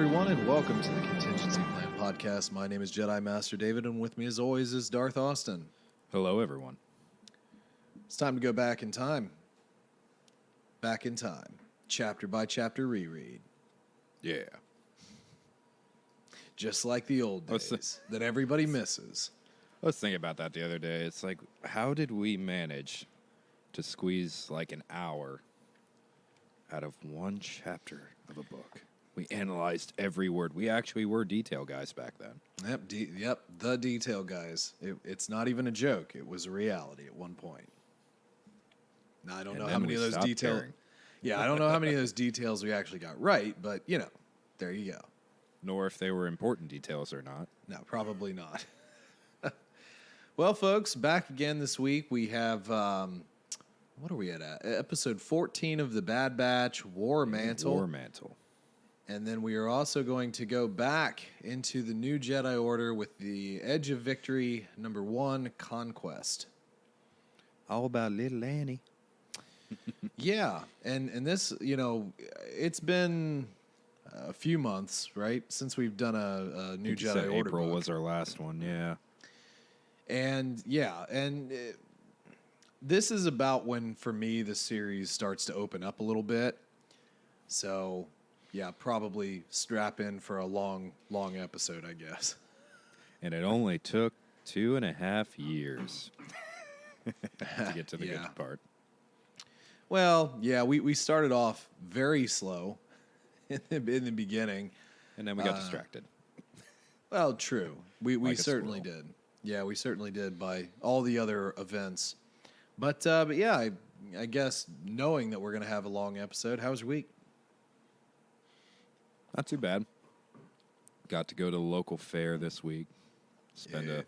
everyone, and welcome to the Contingency Plan Podcast. My name is Jedi Master David, and with me, as always, is Darth Austin. Hello, everyone. It's time to go back in time. Back in time. Chapter by chapter reread. Yeah. Just like the old days that everybody misses. I was thinking about that the other day. It's like, how did we manage to squeeze like an hour out of one chapter of a book? We analyzed every word. We actually were detail guys back then. Yep, the detail guys. It's not even a joke. It was a reality at one point. Now, I don't know how many of those details. Yeah, I don't know how many of those details we actually got right, but, you know, there you go. Nor if they were important details or not. No, probably not. Well, folks, back again this week. We have, what are we at? Episode 14 of The Bad Batch, War Mantle. War Mantle. And then we are also going to go back into the new Jedi Order with the Edge of Victory, number 1, Conquest. All about little Annie. Yeah, and this, you know, it's been a few months, right, since we've done a new Jedi Order April book. was our last one, yeah. And, yeah, and this is about when, for me, the series starts to open up a little bit. So, yeah, probably strap in for a long episode, I guess. And it only took 2.5 years to get to the good part. Well, yeah, we started off very slow in the beginning. And then we got distracted. Well, true. We Like certainly did. Yeah, we certainly did by all the other events. But yeah, I guess knowing that we're going to have a long episode, how was your week? Not too bad. Got to go to the local fair this week. Spend a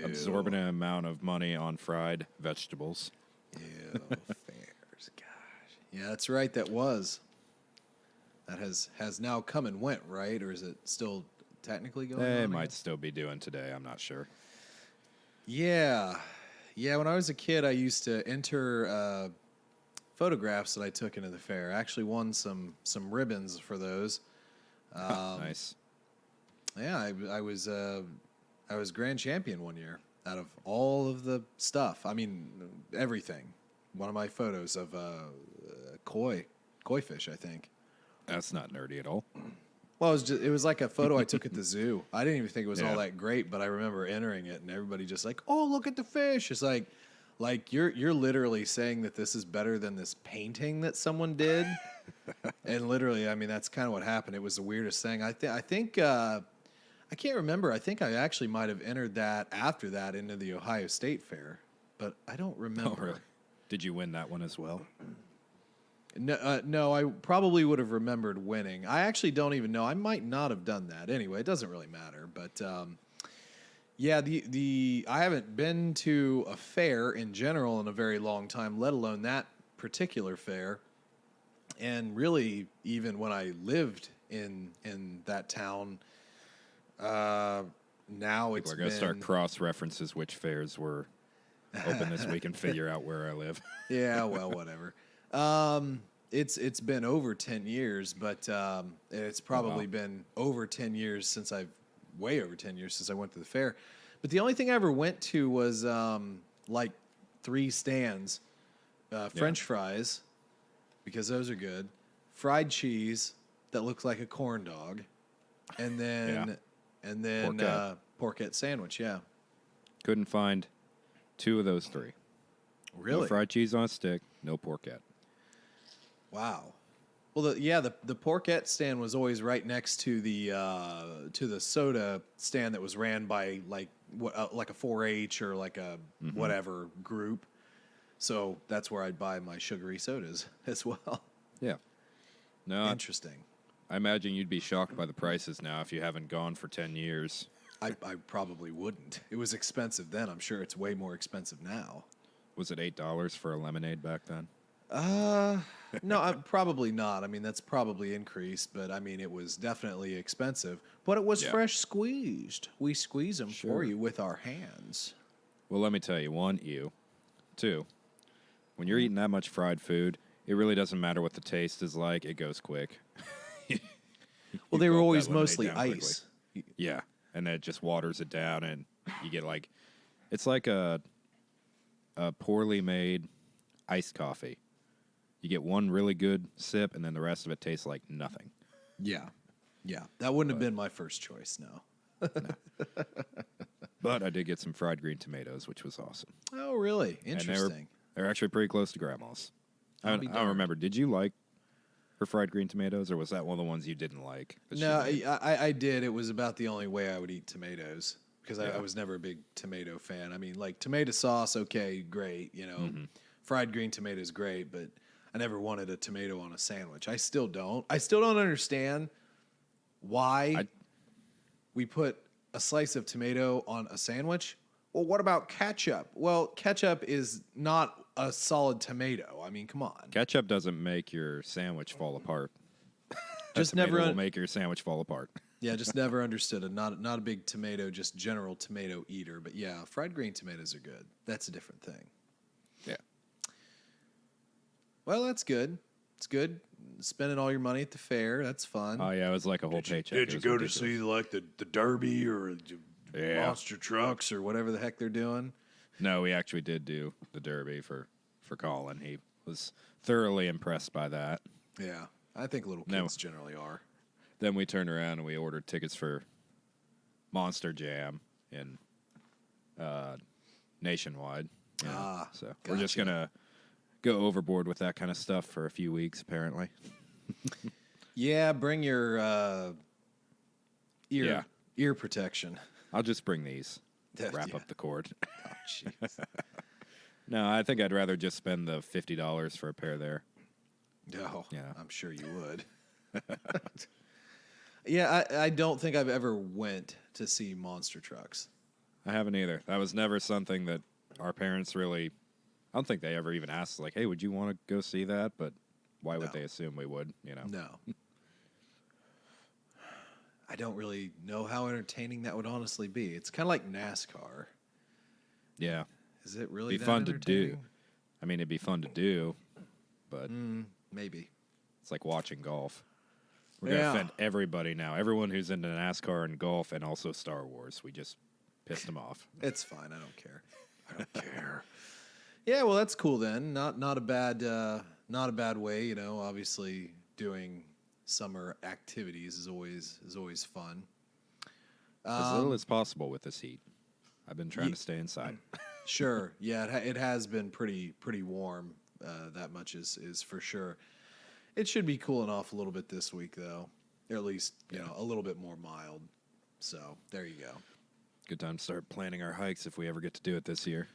absorbent amount of money on fried vegetables. Ew, fairs, gosh. Yeah, that's right, that was. That has now come and went, right? Or is it still technically going on? They might still be doing today, I'm not sure. Yeah. Yeah, when I was a kid, I used to enter photographs that I took into the fair. I actually won some ribbons for those. Nice. Yeah, I was grand champion one year out of all of the stuff. I mean, everything. One of my photos of koi fish, I think. That's not nerdy at all. Well, it was like a photo I took at the zoo. I didn't even think it was all that great, but I remember entering it and everybody just like, "Oh, look at the fish." It's like you're literally saying that this is better than this painting that someone did. And literally, I mean, that's kind of what happened. It was the weirdest thing. I think I can't remember. I think I actually might have entered that after that into the Ohio State Fair, but I don't remember. Oh, really? Did you win that one as well? No, I probably would have remembered winning. I actually don't even know. I might not have done that. Anyway, it doesn't really matter. But yeah, I haven't been to a fair in general in a very long time, let alone that particular fair. And really, even when I lived in that town, now it's We're going to start cross references which fairs were open this week and figure out where I live. Yeah, well, whatever. It's been over 10 years, but it's probably been over 10 years way over 10 years since I went to the fair. But the only thing I ever went to was like 3 stands, French fries, because those are good, fried cheese that looks like a corn dog, and then porchetta sandwich. Yeah, couldn't find 2 of those 3. Really? No fried cheese on a stick, no porchetta. Wow. Well, the porchetta stand was always right next to the soda stand that was ran by like a 4-H or like a whatever group. So that's where I'd buy my sugary sodas as well. Yeah. No. Interesting. I imagine you'd be shocked by the prices now if you haven't gone for 10 years. I probably wouldn't. It was expensive then. I'm sure it's way more expensive now. Was it $8 for a lemonade back then? No, probably not. I mean, that's probably increased, but I mean, it was definitely expensive. But it was fresh squeezed. We squeeze them for you with our hands. Well, let me tell you, 1, ew. 2, when you're eating that much fried food, it really doesn't matter what the taste is like. It goes quick. Well, they were gulp that always lemonade mostly down quickly. ice. Yeah, and then it just waters it down, and you get like, it's like a poorly made iced coffee. You get one really good sip, and then the rest of it tastes like nothing. Yeah. Yeah. That wouldn't have been my first choice, no. But I did get some fried green tomatoes, which was awesome. Oh, really? And Interesting. they're actually pretty close to Grandma's. I I'll be don't darned. remember. Did you like her fried green tomatoes, or was that one of the ones you didn't like? that she No, made? I did. It was about the only way I would eat tomatoes because I Yeah. was never a big tomato fan. I mean, like tomato sauce, okay, great. You know, Mm-hmm. fried green tomatoes, great, but I never wanted a tomato on a sandwich. I still don't. I still don't understand why we put a slice of tomato on a sandwich. Well, what about ketchup? Well, ketchup is not a solid tomato. I mean, come on. Ketchup doesn't make your sandwich fall apart. Just Tomato never will make your sandwich fall apart. Yeah, just never understood it. Not a big tomato, just general tomato eater. But yeah, fried green tomatoes are good. That's a different thing. Yeah. Well, that's good. It's good. Spending all your money at the fair. That's fun. Oh yeah, it was like a whole paycheck. Did It you was go ridiculous. to see like the Derby or Yeah. monster trucks or whatever the heck they're doing? No, we actually did do the Derby for Colin. He was thoroughly impressed by that. Yeah, I think little No. kids generally are. Then we turned around and we ordered tickets for Monster Jam in Nationwide. you know. Ah, So we're just gotcha. gonna go overboard with that kind of stuff for a few weeks, apparently. Yeah, bring your Yeah. ear protection. I'll just bring these. Wrap Yeah. up the cord. Oh, jeez. No, I think I'd rather just spend the $50 for a pair there. No, Yeah. I'm sure you would. Yeah, I don't think I've ever went to see monster trucks. I haven't either. That was never something that our parents really. I don't think they ever even asked, like, "Hey, would you want to go see that?" But why would No. they assume we would? You know. No. I don't really know how entertaining that would honestly be. It's kind of like NASCAR. Yeah, Is it really be that fun to do. entertaining? I mean, it'd be fun to do, but Maybe. it's like watching golf. We're gonna Yeah. offend everybody now. Everyone who's into NASCAR and golf, and also Star Wars. We just pissed them off. It's fine. I don't care. I don't care. Yeah, well, that's cool then. Not a bad way. You know, obviously doing summer activities is always fun. As little as possible with this heat. I've been trying Ye- to stay inside. Sure. Yeah, it has been pretty warm. That much is for sure. It should be cooling off a little bit this week, though. Or at least, you know, a little bit more mild. So there you go. Good time to start planning our hikes if we ever get to do it this year.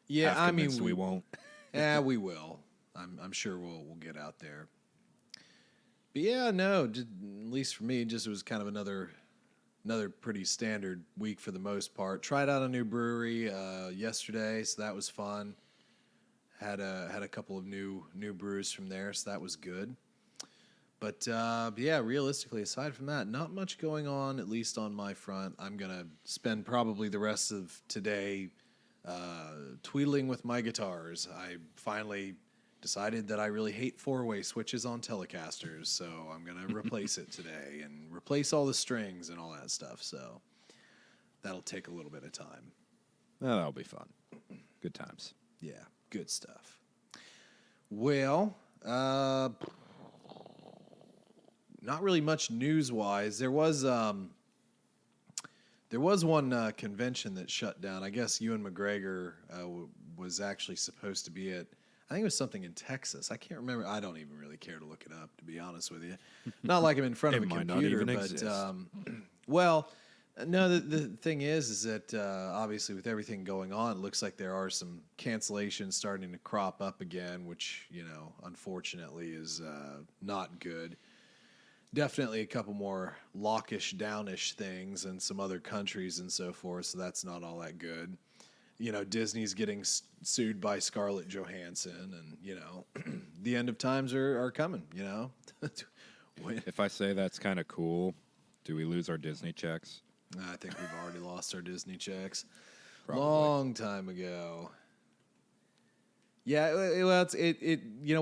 Yeah, Half I mean, convinced we won't. Yeah, we will. I'm sure we'll get out there. But yeah, no, at least for me, just it was kind of another pretty standard week for the most part. Tried out a new brewery yesterday, so that was fun. Had a couple of new brews from there, so that was good. But yeah, realistically, aside from that, not much going on, at least on my front. I'm gonna spend probably the rest of today tweedling with my guitars. I finally decided that I really hate four-way switches on Telecasters, so I'm gonna replace it today and replace all the strings and all that stuff. So that'll take a little bit of time. Well, that'll be fun. Good times. Yeah, good stuff. Well, not really much news-wise. There was one convention that shut down. I guess Ewan McGregor was actually supposed to be at. I think it was something in Texas. I can't remember. I don't even really care to look it up, to be honest with you. Not like I'm in front of It a might not computer, even but exist. well, no. The thing is that obviously with everything going on, it looks like there are some cancellations starting to crop up again, which unfortunately is not good. Definitely a couple more lockish, downish things in some other countries and so forth, so that's not all that good. Disney's getting sued by Scarlett Johansson, and, the end of times are coming, If I say that's kind of cool, do we lose our Disney checks? I think we've already lost our Disney checks. Probably. Long time ago. Yeah, well,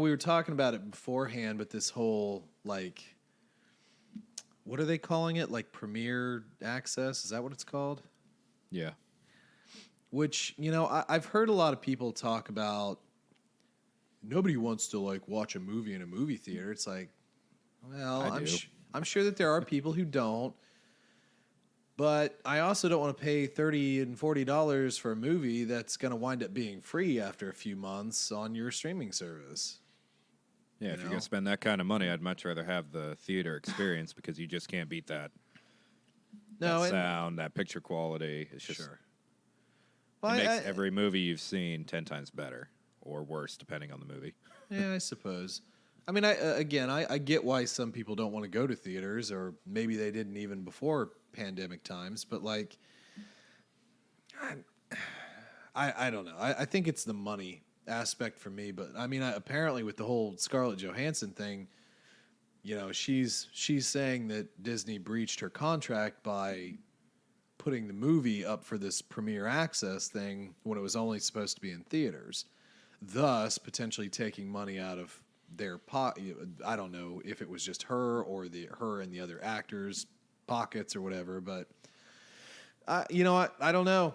we were talking about it beforehand, but this whole, what are they calling it? Like Premier Access? Is that what it's called? Yeah. Which, I've heard a lot of people talk about nobody wants to like watch a movie in a movie theater. It's like, well, I do. I'm sure that there are people who don't, but I also don't want to pay $30 and $40 for a movie that's going to wind up being free after a few months on your streaming service. Yeah, if you're going to spend that kind of money, I'd much rather have the theater experience because you just can't beat that. No, that sound, that picture quality. It's just sure. It makes every movie you've seen 10 times better or worse, depending on the movie. Yeah, I suppose. I mean, I get why some people don't want to go to theaters, or maybe they didn't even before pandemic times. But like, I don't know. I think it's the money aspect for me. But I mean, apparently with the whole Scarlett Johansson thing, she's saying that Disney breached her contract by putting the movie up for this premiere access thing when it was only supposed to be in theaters, thus potentially taking money out of their I don't know if it was just her or her and the other actors' pockets or whatever, but I don't know.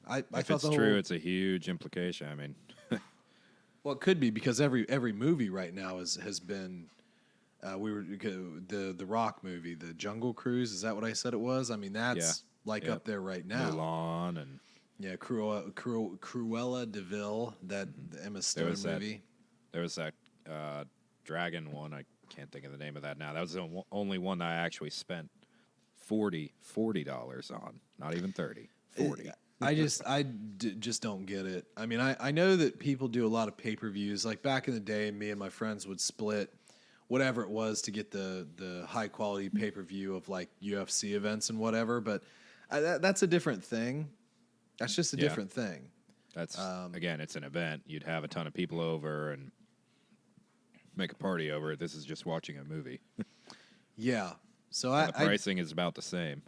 I if thought it's true, it's a huge implication. I mean, well, it could be because every movie right now has been. The Rock movie, the Jungle Cruise. Is that what I said it was? I mean, that's up there right now. Mulan and Cruella de Vil, that the Emma Stone movie. There was that dragon one. I can't think of the name of that now. That was the only one that I actually spent $40 on. Not even 30. 40. I just don't get it. I mean, I know that people do a lot of pay-per-views. Like back in the day, me and my friends would split whatever it was to get the high quality pay-per-view of like UFC events and whatever, but that's a different thing. That's just a different thing. That's again, it's an event. You'd have a ton of people over and make a party over it. This is just watching a movie. Yeah. So the pricing is about the same.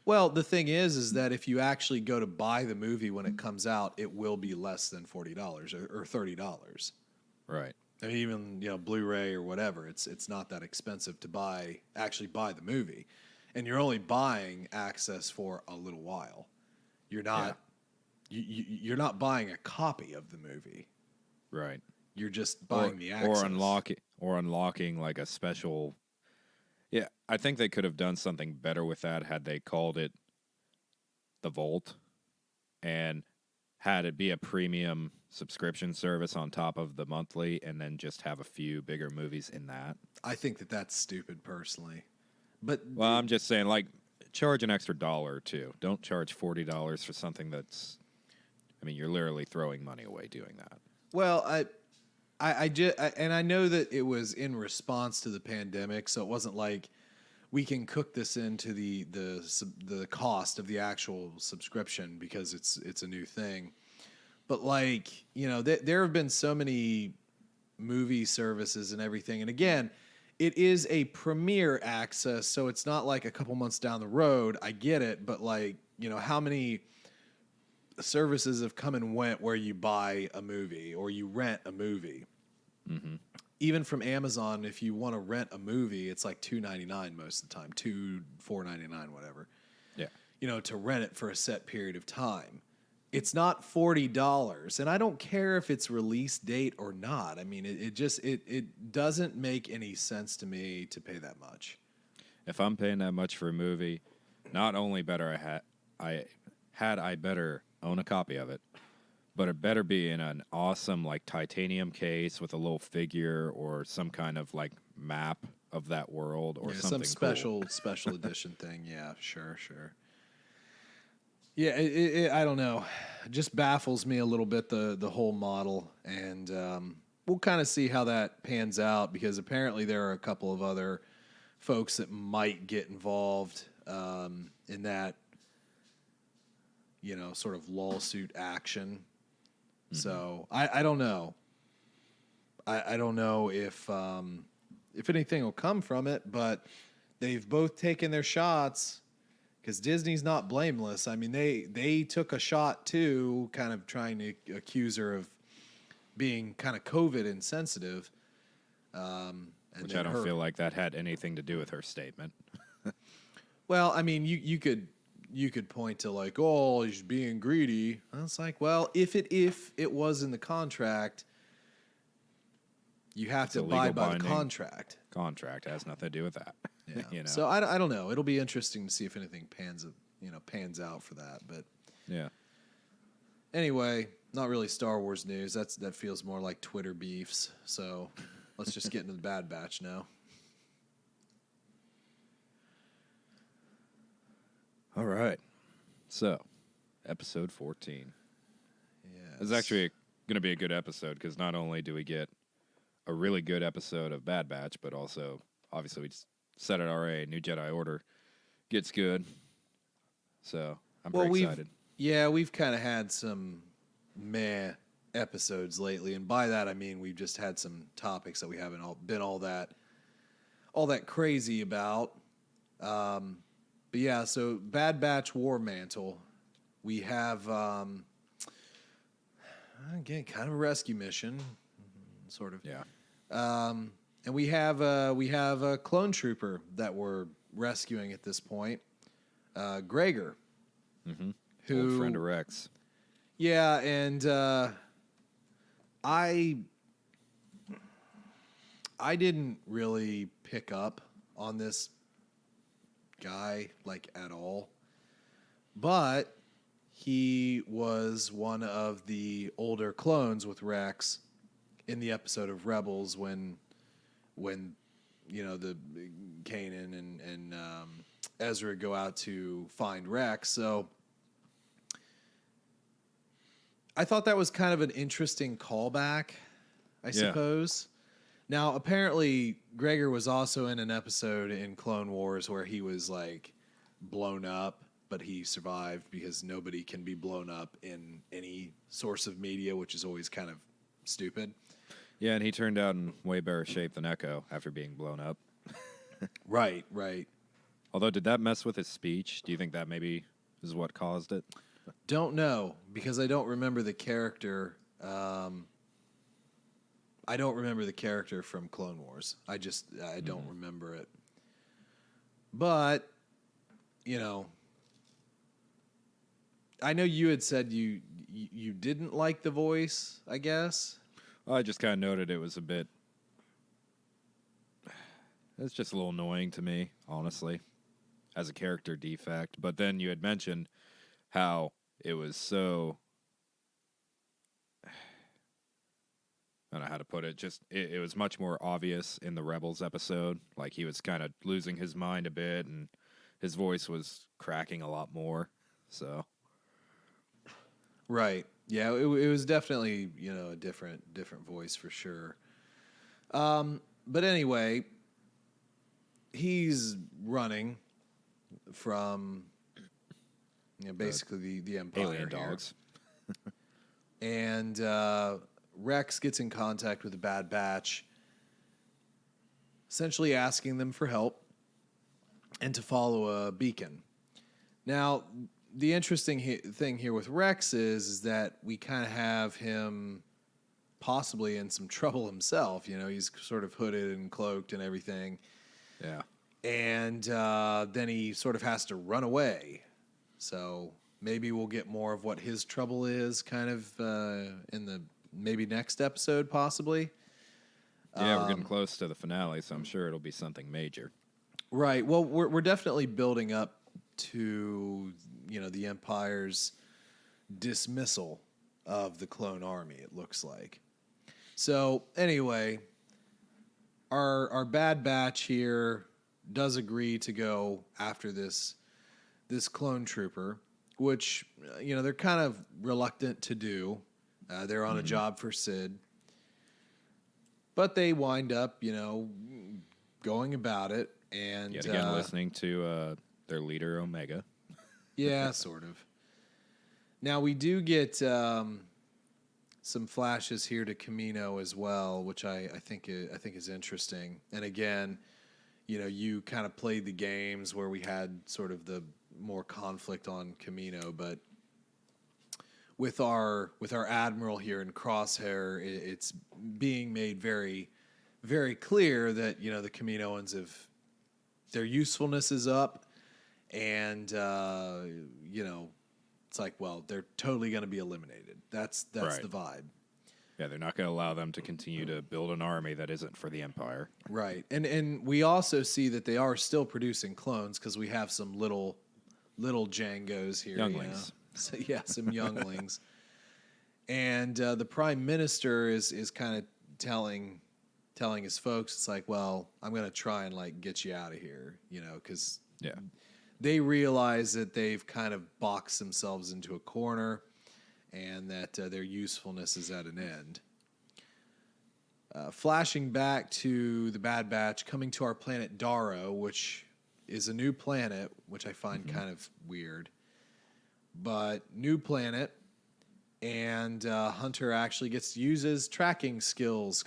Well, the thing is that if you actually go to buy the movie when it comes out, it will be less than $40 or $30. Right. I mean, even Blu-ray or whatever, it's not that expensive to actually buy the movie, and you're only buying access for a little while. You're not you're not buying a copy of the movie, right? You're just buying the access or unlocking like a special. Yeah, I think they could have done something better with that had they called it the Vault and had it be a premium subscription service on top of the monthly and then just have a few bigger movies in that. I think that's stupid personally. But I'm just saying, like, charge an extra $1 or $2. Don't charge $40 for something that's, I mean, you're literally throwing money away doing that. Well, and I know that it was in response to the pandemic, so it wasn't like we can cook this into the cost of the actual subscription because it's a new thing. But like, there have been so many movie services and everything. And again, it is a premiere access, so it's not like a couple months down the road. I get it, but like, how many services have come and went where you buy a movie or you rent a movie? Mm-hmm. Even from Amazon, if you want to rent a movie, it's like $2.99 most of the time, $4.99, whatever. Yeah, to rent it for a set period of time. It's not $40, and I don't care if it's release date or not. I mean, it doesn't make any sense to me to pay that much. If I'm paying that much for a movie, not only I better own a copy of it, but it better be in an awesome like titanium case with a little figure or some kind of like map of that world or something some special edition thing. Yeah, sure. Yeah, I don't know. It just baffles me a little bit, the whole model. And we'll kind of see how that pans out because apparently there are a couple of other folks that might get involved in that, sort of lawsuit action. Mm-hmm. So I don't know. I don't know if anything will come from it, but they've both taken their shots. Because Disney's not blameless. I mean, they took a shot too, kind of trying to accuse her of being kind of COVID insensitive. And Which then I don't feel like that had anything to do with her statement. Well, I mean, you could point to like, oh, he's being greedy. And it's like, well, if it was in the contract, you have It's to a legal abide by the binding contract. Contract has nothing to do with that. Yeah. You know? So I don't know. It'll be interesting to see if anything pans out for that. But Yeah. anyway, not really Star Wars news. That feels more like Twitter beefs. So let's just get into the Bad Batch now. All right. So, episode 14. Yes. It's actually going to be a good episode because not only do we get a really good episode of Bad Batch, but also, obviously, we just said it already, New Jedi Order gets good. So, I'm pretty excited. We've kind of had some meh episodes lately, and by that I mean we've just had some topics that we haven't been all that crazy about. But yeah, so Bad Batch War Mantle, we have again kind of a rescue mission, sort of. Yeah. And we have a clone trooper that we're rescuing at this point, Gregor, who Old friend of Rex. Yeah, and I didn't really pick up on this guy like at all, but he was one of the older clones with Rex in the episode of Rebels when the Kanan and Ezra go out to find Rex. So I thought that was kind of an interesting callback, I suppose. Now, apparently, Gregor was also in an episode in Clone Wars where he was, like, blown up, but he survived because nobody can be blown up in any source of media, which is always kind of stupid. Yeah, and he turned out in way better shape than Echo after being blown up. Right. Although, did that mess with his speech? Do you think that maybe is what caused it? Don't know, because I don't remember the character. I don't remember the character from Clone Wars. I don't remember it. But, I know you had said you didn't like the voice, I guess. Well, I just kind of noted it was a bit... It's just a little annoying to me, honestly, as a character defect. But then you had mentioned how it was so... I don't know how to put it. Just it was much more obvious in the Rebels episode. Like he was kind of losing his mind a bit, and his voice was cracking a lot more. So, right, yeah, it was definitely a different voice for sure. But anyway, he's running from basically the Empire alien here. dogs, and Rex gets in contact with the Bad Batch, essentially asking them for help and to follow a beacon. Now, the interesting thing here with Rex is that we kind of have him possibly in some trouble himself. He's sort of hooded and cloaked and everything. yeah. And then he sort of has to run away. So maybe we'll get more of what his trouble is kind of in the maybe next episode, possibly. Yeah, we're getting close to the finale, so I'm sure it'll be something major. Right. Well, we're definitely building up to the Empire's dismissal of the clone army. It looks like. So anyway, our Bad Batch here does agree to go after this clone trooper, which they're kind of reluctant to do. They're on a job for Sid. But they wind up, going about it. And Yet again, listening to their leader, Omega. Yeah, sort of. Now, we do get some flashes here to Camino as well, which I think is interesting. And again, you kind of played the games where we had sort of the more conflict on Camino, but with our admiral here in Crosshair, it's being made very, very clear that, the Kaminoans their usefulness is up, and, it's like, well, they're totally going to be eliminated. That's Right. the vibe. Yeah, they're not going to allow them to continue to build an army that isn't for the Empire. Right. And we also see that they are still producing clones because we have some little Jangos here. Younglings. So, yeah, some younglings. And the prime minister is kind of telling his folks, it's like, well, I'm going to try and like get you out of here, because Yeah. they realize that they've kind of boxed themselves into a corner and that their usefulness is at an end. Flashing back to the Bad Batch coming to our planet Darrow, which is a new planet, which I find kind of weird. But new planet, and Hunter actually gets to use his tracking skills,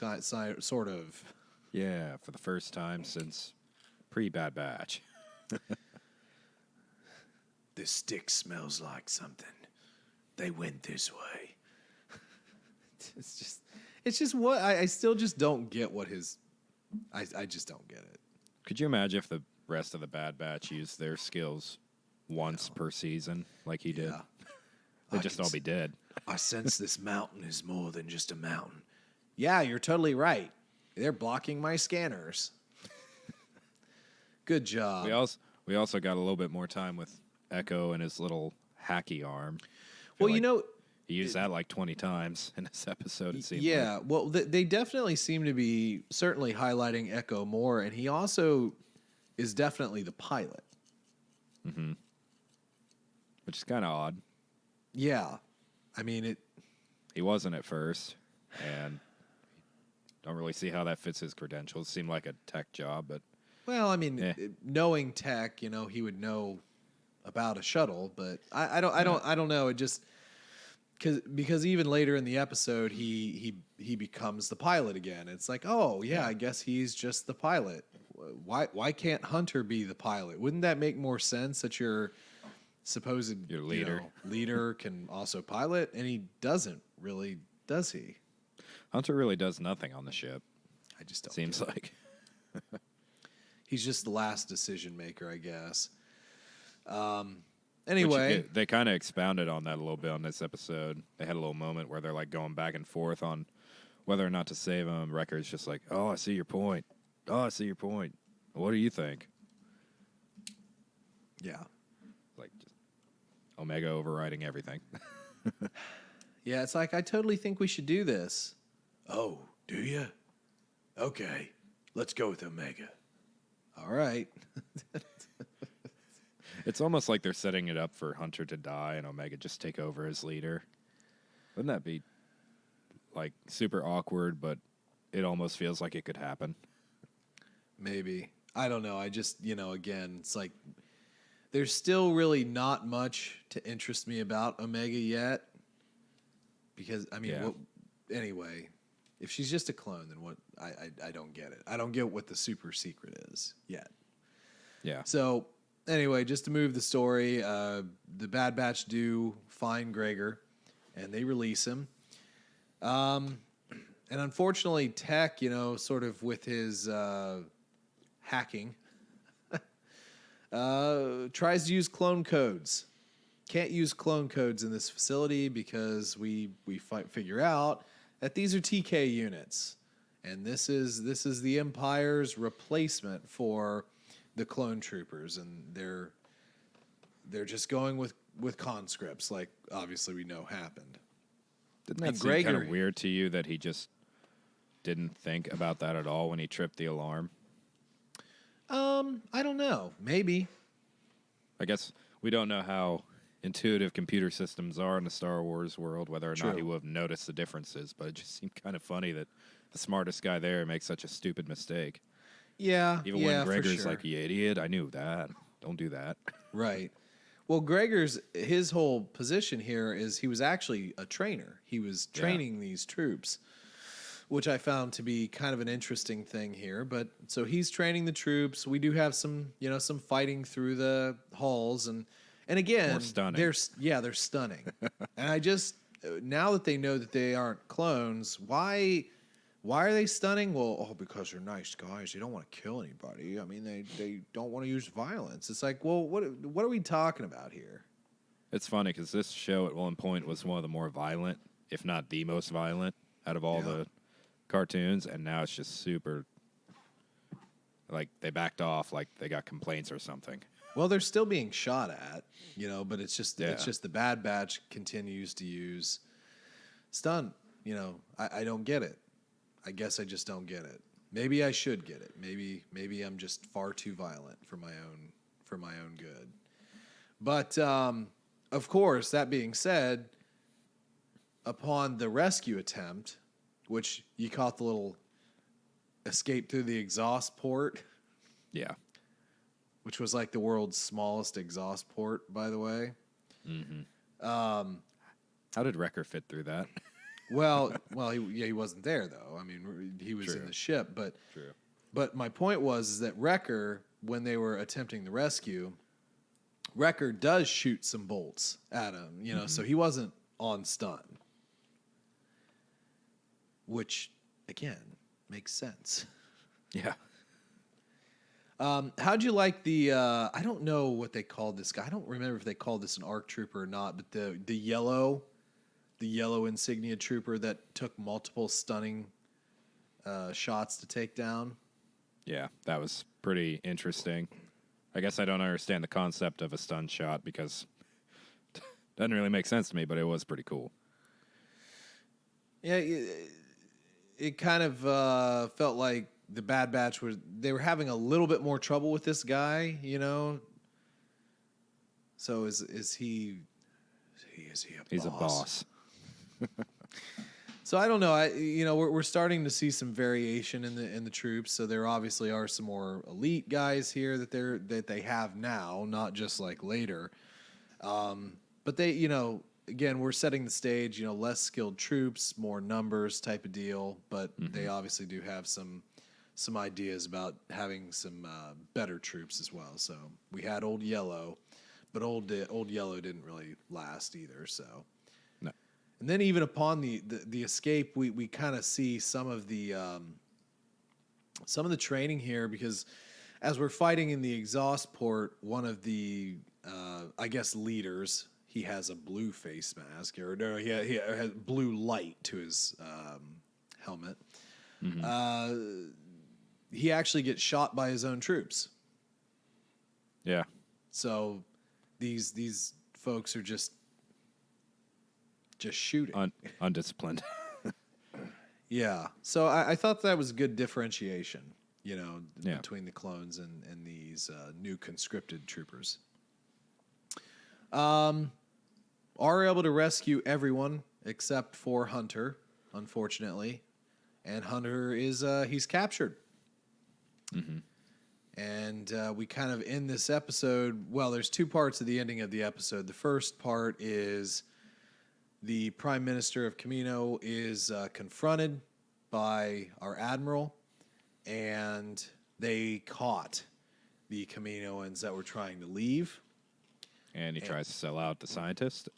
sort of. Yeah, for the first time since pre-Bad Batch. This stick smells like something. They went this way. It's just what I still just don't get what his. I just don't get it. Could you imagine if the rest of the Bad Batch used their skills once per season like he did? Yeah. They'd just all be dead. I sense this mountain is more than just a mountain. Yeah, you're totally right. They're blocking my scanners. Good job. We also got a little bit more time with Echo and his little hacky arm. Well, He used that like 20 times in this episode, it seemed yeah, like. well, they definitely seem to be certainly highlighting Echo more, and he also is definitely the pilot. Mm-hmm. Which is kind of odd. Yeah. I mean, He wasn't at first, and don't really see how that fits his credentials. Seemed like a tech job, but... Well, I mean, knowing tech, he would know about a shuttle, but I don't know. It just... Because even later in the episode, he becomes the pilot again. It's like, oh yeah, I guess he's just the pilot. Why can't Hunter be the pilot? Wouldn't that make more sense that your supposed Your leader leader can also pilot? And he doesn't really, does he? Hunter really does nothing on the ship. I just don't. Seems like. He's just the last decision maker, I guess. Anyway, They kind of expounded on that a little bit on this episode. They had a little moment where they're like going back and forth on whether or not to save him. Wrecker's just like, oh, I see your point. Oh, I see your point. What do you think? yeah. Like, just Omega overriding everything. Yeah, it's like, I totally think we should do this. Oh, do you? Okay, let's go with Omega. All right. It's almost like they're setting it up for Hunter to die and Omega just take over as leader. Wouldn't that be, like, super awkward, but it almost feels like it could happen? Maybe. I don't know. I just, again, it's like there's still really not much to interest me about Omega yet. Because, I mean, Yeah. anyway, if she's just a clone, then what? I don't get it. I don't get what the super secret is yet. Yeah. So, anyway, just to move the story, the Bad Batch do find Gregor, and they release him. And unfortunately, Tech, sort of with his hacking, tries to use clone codes. Can't use clone codes in this facility because we figure out that these are TK units, and this is the Empire's replacement for the clone troopers, and they're just going with conscripts, like obviously we know happened. Didn't that And seem kind Gregor- of weird to you that he just didn't think about that at all when he tripped the alarm? I don't know. Maybe. I guess we don't know how intuitive computer systems are in the Star Wars world, whether or not he True. would have noticed the differences, but it just seemed kind of funny that the smartest guy there makes such a stupid mistake. Yeah. Even yeah, when Gregor's for sure. like, you idiot, I knew that. Don't do that. Right. Well, his whole position here is he was actually a trainer. He was training these troops, which I found to be kind of an interesting thing here. But so he's training the troops. We do have some fighting through the halls, and again, More stunning. they're stunning. And I just, now that they know that they aren't clones, why Why are they stunning? Well, because they're nice guys. They don't want to kill anybody. I mean, they don't want to use violence. It's like, well, what are we talking about here? It's funny because this show at one point was one of the more violent, if not the most violent, out of all the cartoons, and now it's just super. Like they backed off, like they got complaints or something. Well, they're still being shot at, but it's just the Bad Batch continues to use stun. I don't get it. I guess I just don't get it. Maybe I should get it. Maybe I'm just far too violent for my own good. But of course, that being said, upon the rescue attempt, which you caught the little escape through the exhaust port. Yeah. Which was like the world's smallest exhaust port, by the way. Mm-hmm. How did Wrecker fit through that? Well, he wasn't there though. I mean, he was in the ship, but True. But my point was that Wrecker, when they were attempting the rescue, Wrecker does shoot some bolts at him, so he wasn't on stun, which again makes sense. Yeah. How'd you like the? I don't know what they called this guy. I don't remember if they called this an ARC trooper or not. But the yellow insignia trooper that took multiple stunning shots to take down. Yeah, that was pretty interesting. I guess I don't understand the concept of a stun shot because it doesn't really make sense to me, but it was pretty cool. Yeah, it kind of felt like the Bad Batch they were having a little bit more trouble with this guy, So is he a boss? He's a boss. So I don't know. We're starting to see some variation in the troops. So there obviously are some more elite guys here that they have now, not just like later. But they, again, we're setting the stage. Less skilled troops, more numbers type of deal. But they obviously do have some ideas about having some better troops as well. So we had Old Yellow, but Old Yellow didn't really last either. So. And then even upon the escape, we kind of see some of the training here because as we're fighting in the exhaust port, one of the I guess leaders, he has a blue face mask or no, he has blue light to his helmet. Mm-hmm. He actually gets shot by his own troops. Yeah. So these folks are just shooting. Undisciplined. Yeah. So I thought that was a good differentiation, Yeah. between the clones and these new conscripted troopers. Are able to rescue everyone except for Hunter, unfortunately. And Hunter is he's captured. Mm-hmm. And we kind of end this episode. Well, there's two parts of the ending of the episode. The first part is the Prime Minister of Kamino is confronted by our Admiral, and they caught the Kaminoans that were trying to leave. And he tries to sell out the scientist.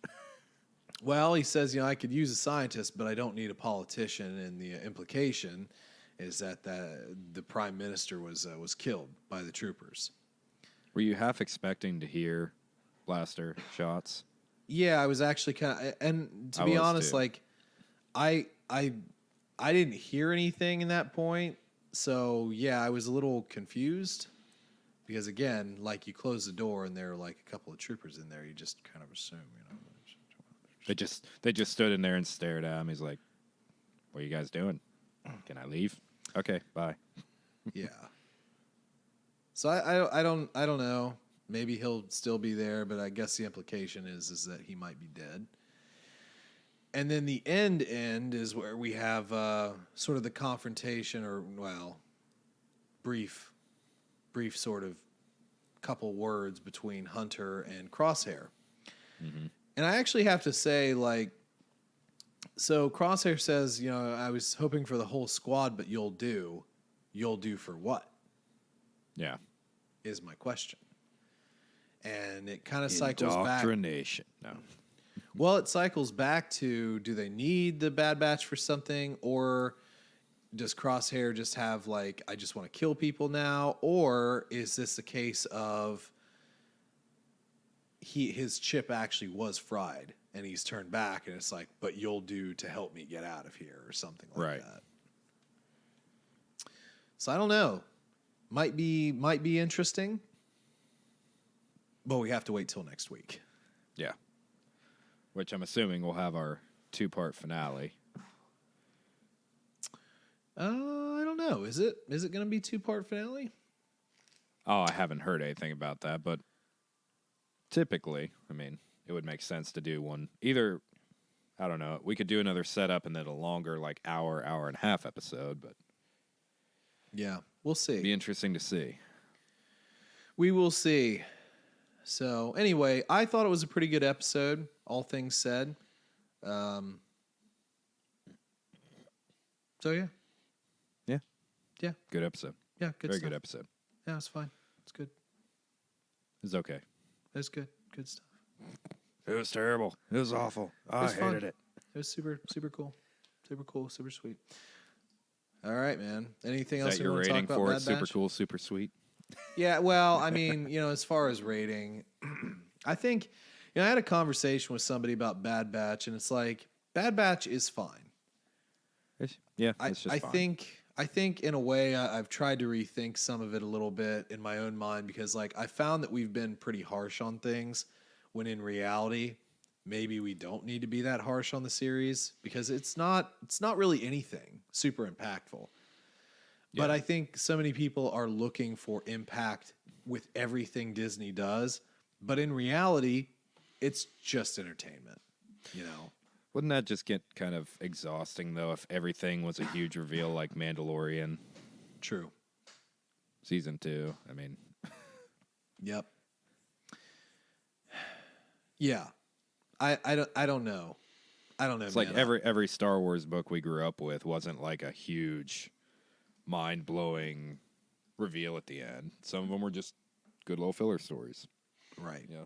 Well, he says, I could use a scientist, but I don't need a politician, and the implication is that the Prime Minister was killed by the troopers. Were you half expecting to hear blaster shots? Yeah, I was actually kind of, and to be honest, too. like, I didn't hear anything in that point, so yeah, I was a little confused because again, like you close the door and there are like a couple of troopers in there, you just kind of assume, They just stood in there and stared at him. He's like, "What are you guys doing? Can I leave? Okay, bye." Yeah. So I don't know. Maybe he'll still be there, but I guess the implication is that he might be dead. And then the end is where we have sort of the confrontation, or brief sort of couple words between Hunter and Crosshair. Mm-hmm. And I actually have to say, like, so Crosshair says, I was hoping for the whole squad, but you'll do. You'll do for what? Yeah. Is my question. And it kind of cycles back. Indoctrination. No. Well, it cycles back to, do they need the Bad Batch for something? Or does Crosshair just have like, I just want to kill people now? Or is this a case of his chip actually was fried and he's turned back and it's like, but you'll do to help me get out of here or something like that. So I don't know. Might be interesting, but we have to wait till next week. Yeah. Which I'm assuming we'll have our 2-part finale. I don't know. Is it going to be 2-part finale? Oh, I haven't heard anything about that, but typically, I mean, it would make sense to do one. Either, I don't know, we could do another setup and then a longer, like, hour and a half episode, but yeah, we'll see. It'd be interesting to see. We will see. So, anyway, I thought it was a pretty good episode, all things said. So, yeah. Yeah. Yeah. Good episode. Yeah, good Very stuff. good episode. Yeah, it's fine. It's good. It's okay. It's good. Good stuff. It was terrible. It was awful. I hated it. It was super, super cool. Super cool, super sweet. All right, man. Anything else Is that you your want to talk rating about? for Bad it? Super Batch? cool, super sweet? Yeah, well, I mean, as far as rating, I think, I had a conversation with somebody about Bad Batch, and it's like, Bad Batch is fine. It's just I fine. I think in a way I've tried to rethink some of it a little bit in my own mind because like I found that we've been pretty harsh on things when in reality maybe we don't need to be that harsh on the series because it's not really anything super impactful. But Yeah. I think so many people are looking for impact with everything Disney does, but in reality it's just entertainment, Wouldn't that just get kind of exhausting, though, if everything was a huge reveal like Mandalorian True. Season 2? I mean, Yep. Yeah. I don't know. I don't know. it's man. like every Star Wars book we grew up with wasn't like a huge, mind-blowing reveal at the end. Some of them were just good little filler stories. Right. Yeah.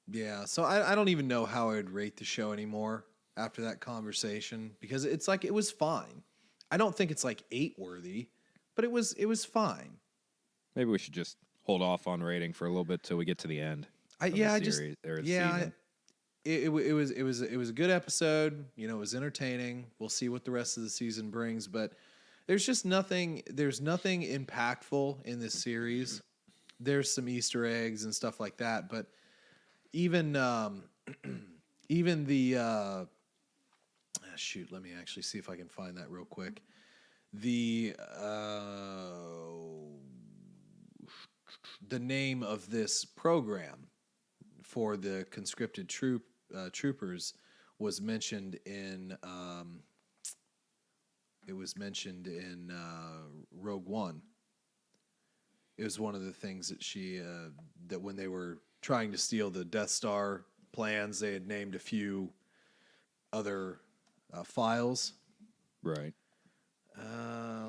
Yeah. So I don't even know how I would rate the show anymore after that conversation because it's like it was fine. I don't think it's like 8 worthy, but it was fine. Maybe we should just hold off on rating for a little bit till we get to the end. Season. It was a good episode. It was entertaining. We'll see what the rest of the season brings, but there's nothing impactful in this series. There's some Easter eggs and stuff like that, but even even the shoot, let me actually see if I can find that real quick. The name of this program for the conscripted troopers was mentioned in Rogue One. It was one of the things that she that when they were trying to steal the Death Star plans, they had named a few other files. Right.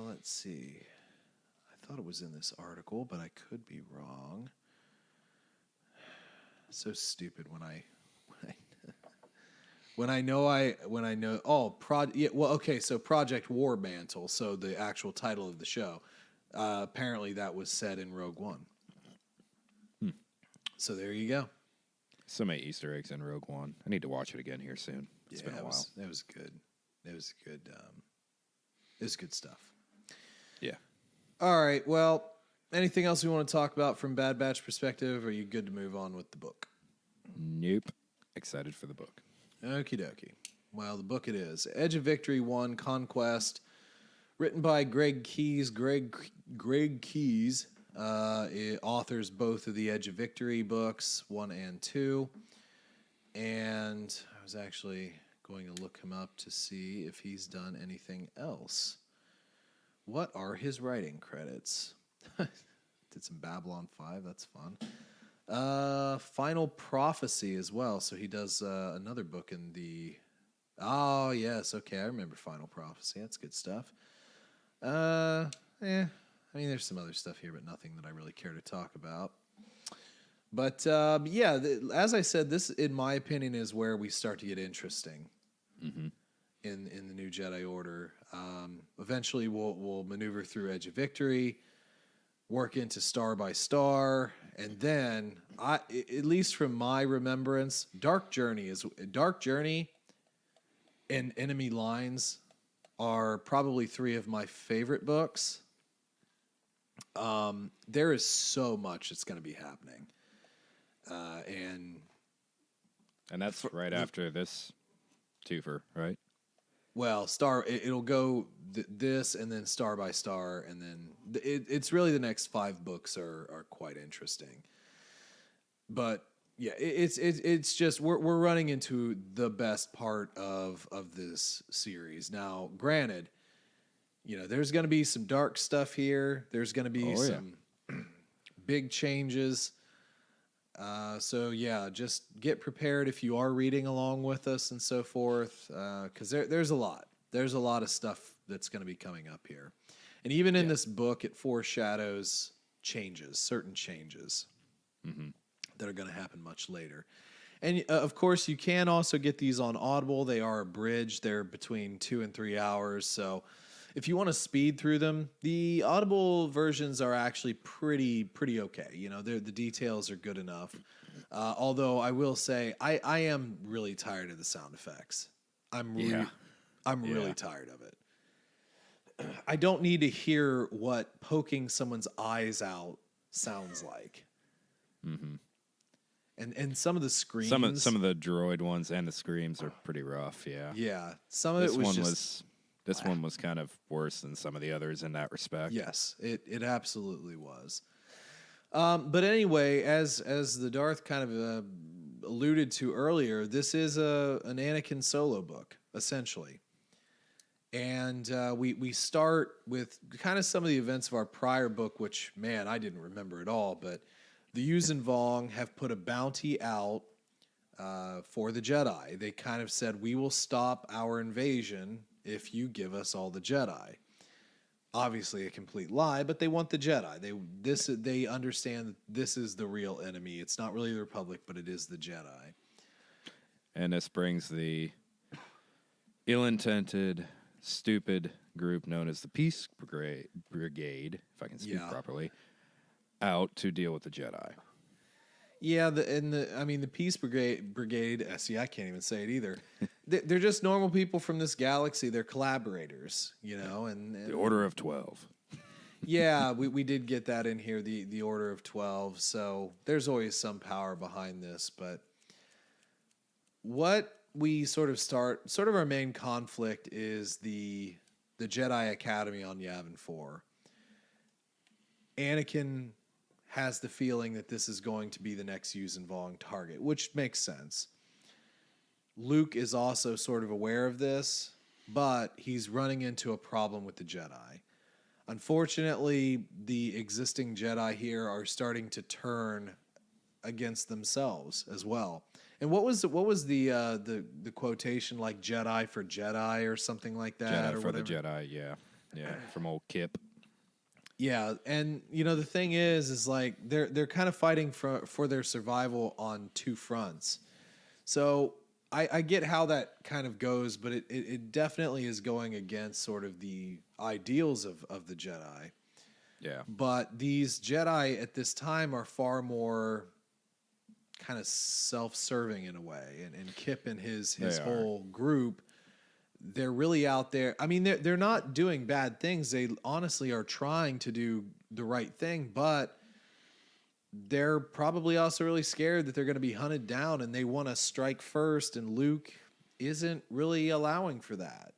Let's see. I thought it was in this article, but I could be wrong. So stupid when I know. Oh, so Project War Mantle. So the actual title of the show. Apparently, that was said in Rogue One. So there you go. So many Easter eggs in Rogue One. I need to watch it again here soon. It's been a while. It was good. It was good. It was good stuff. Yeah. All right. Well, anything else we want to talk about from Bad Batch perspective? Or are you good to move on with the book? Nope. Excited for the book. Okie dokie. Well, the book it is. Edge of Victory 1, Conquest, written by Greg Keyes. Greg Keyes it authors both of the Edge of Victory books, 1 and 2. And I was actually going to look him up to see if he's done anything else. What are his writing credits? Did some Babylon 5, that's fun. Final Prophecy as well. So he does another book in the... Oh, yes. Okay, I remember Final Prophecy. That's good stuff. I mean, there's some other stuff here, but nothing that I really care to talk about. But yeah, as I said, this, in my opinion, is where we start to get interesting in the new Jedi Order. Eventually, we'll maneuver through Edge of Victory, work into Star by Star, and then at least from my remembrance, Dark Journey and Enemy Lines are probably three of my favorite books. There is so much that's going to be happening. And that's right after this twofer, right? Well, it'll go this and then Star by Star, and then it's really the next 5 books are quite interesting. But yeah, it's just we're running into the best part of this series. Now, granted, there's going to be some dark stuff here. There's going to be some big changes. So yeah, just get prepared if you are reading along with us and so forth, because there's a lot. There's a lot of stuff that's going to be coming up here, and even in this book, it foreshadows certain changes that are going to happen much later. And of course, you can also get these on Audible. They are abridged. They're between 2 and 3 hours. So if you want to speed through them, the Audible versions are actually pretty okay. The details are good enough. Although I will say, I am really tired of the sound effects. I'm really tired of it. I don't need to hear what poking someone's eyes out sounds like. Mm-hmm. And some of the screams, some of the droid ones and the screams are pretty rough. Yeah. Yeah. Some of This one was kind of worse than some of the others in that respect. Yes, it absolutely was. But anyway, as the Darth kind of alluded to earlier, this is an Anakin solo book, essentially. And we start with kind of some of the events of our prior book, which, man, I didn't remember at all. But the Yuuzhan Vong have put a bounty out for the Jedi. They kind of said, we will stop our invasion if you give us all the Jedi. Obviously a complete lie, but they want the Jedi. They understand that this is the real enemy. It's not really the Republic, but it is the Jedi. And this brings the ill-intended, stupid group known as the Peace Brigade, if I can speak properly, out to deal with the Jedi. Yeah, the Peace Brigade. See, I can't even say it either. They're just normal people from this galaxy. They're collaborators, and the Order of 12. Yeah, we did get that in here. The Order of 12. So there's always some power behind this. But what we sort of our main conflict is the Jedi Academy on Yavin 4. Anakin has the feeling that this is going to be the next Yuuzhan Vong target, which makes sense. Luke is also sort of aware of this, but he's running into a problem with the Jedi. Unfortunately, the existing Jedi here are starting to turn against themselves as well. And what was the quotation, like Jedi for Jedi or something like that? Jedi for the Jedi, yeah, from old Kip. Yeah, and the thing is like they're kind of fighting for their survival on two fronts. So I get how that kind of goes, but it definitely is going against sort of the ideals of the Jedi. Yeah. But these Jedi at this time are far more kind of self-serving in a way, and Kip and his whole group, they're really out there. I mean, they're not doing bad things. They honestly are trying to do the right thing, but they're probably also really scared that they're going to be hunted down, and they want to strike first, and Luke isn't really allowing for that,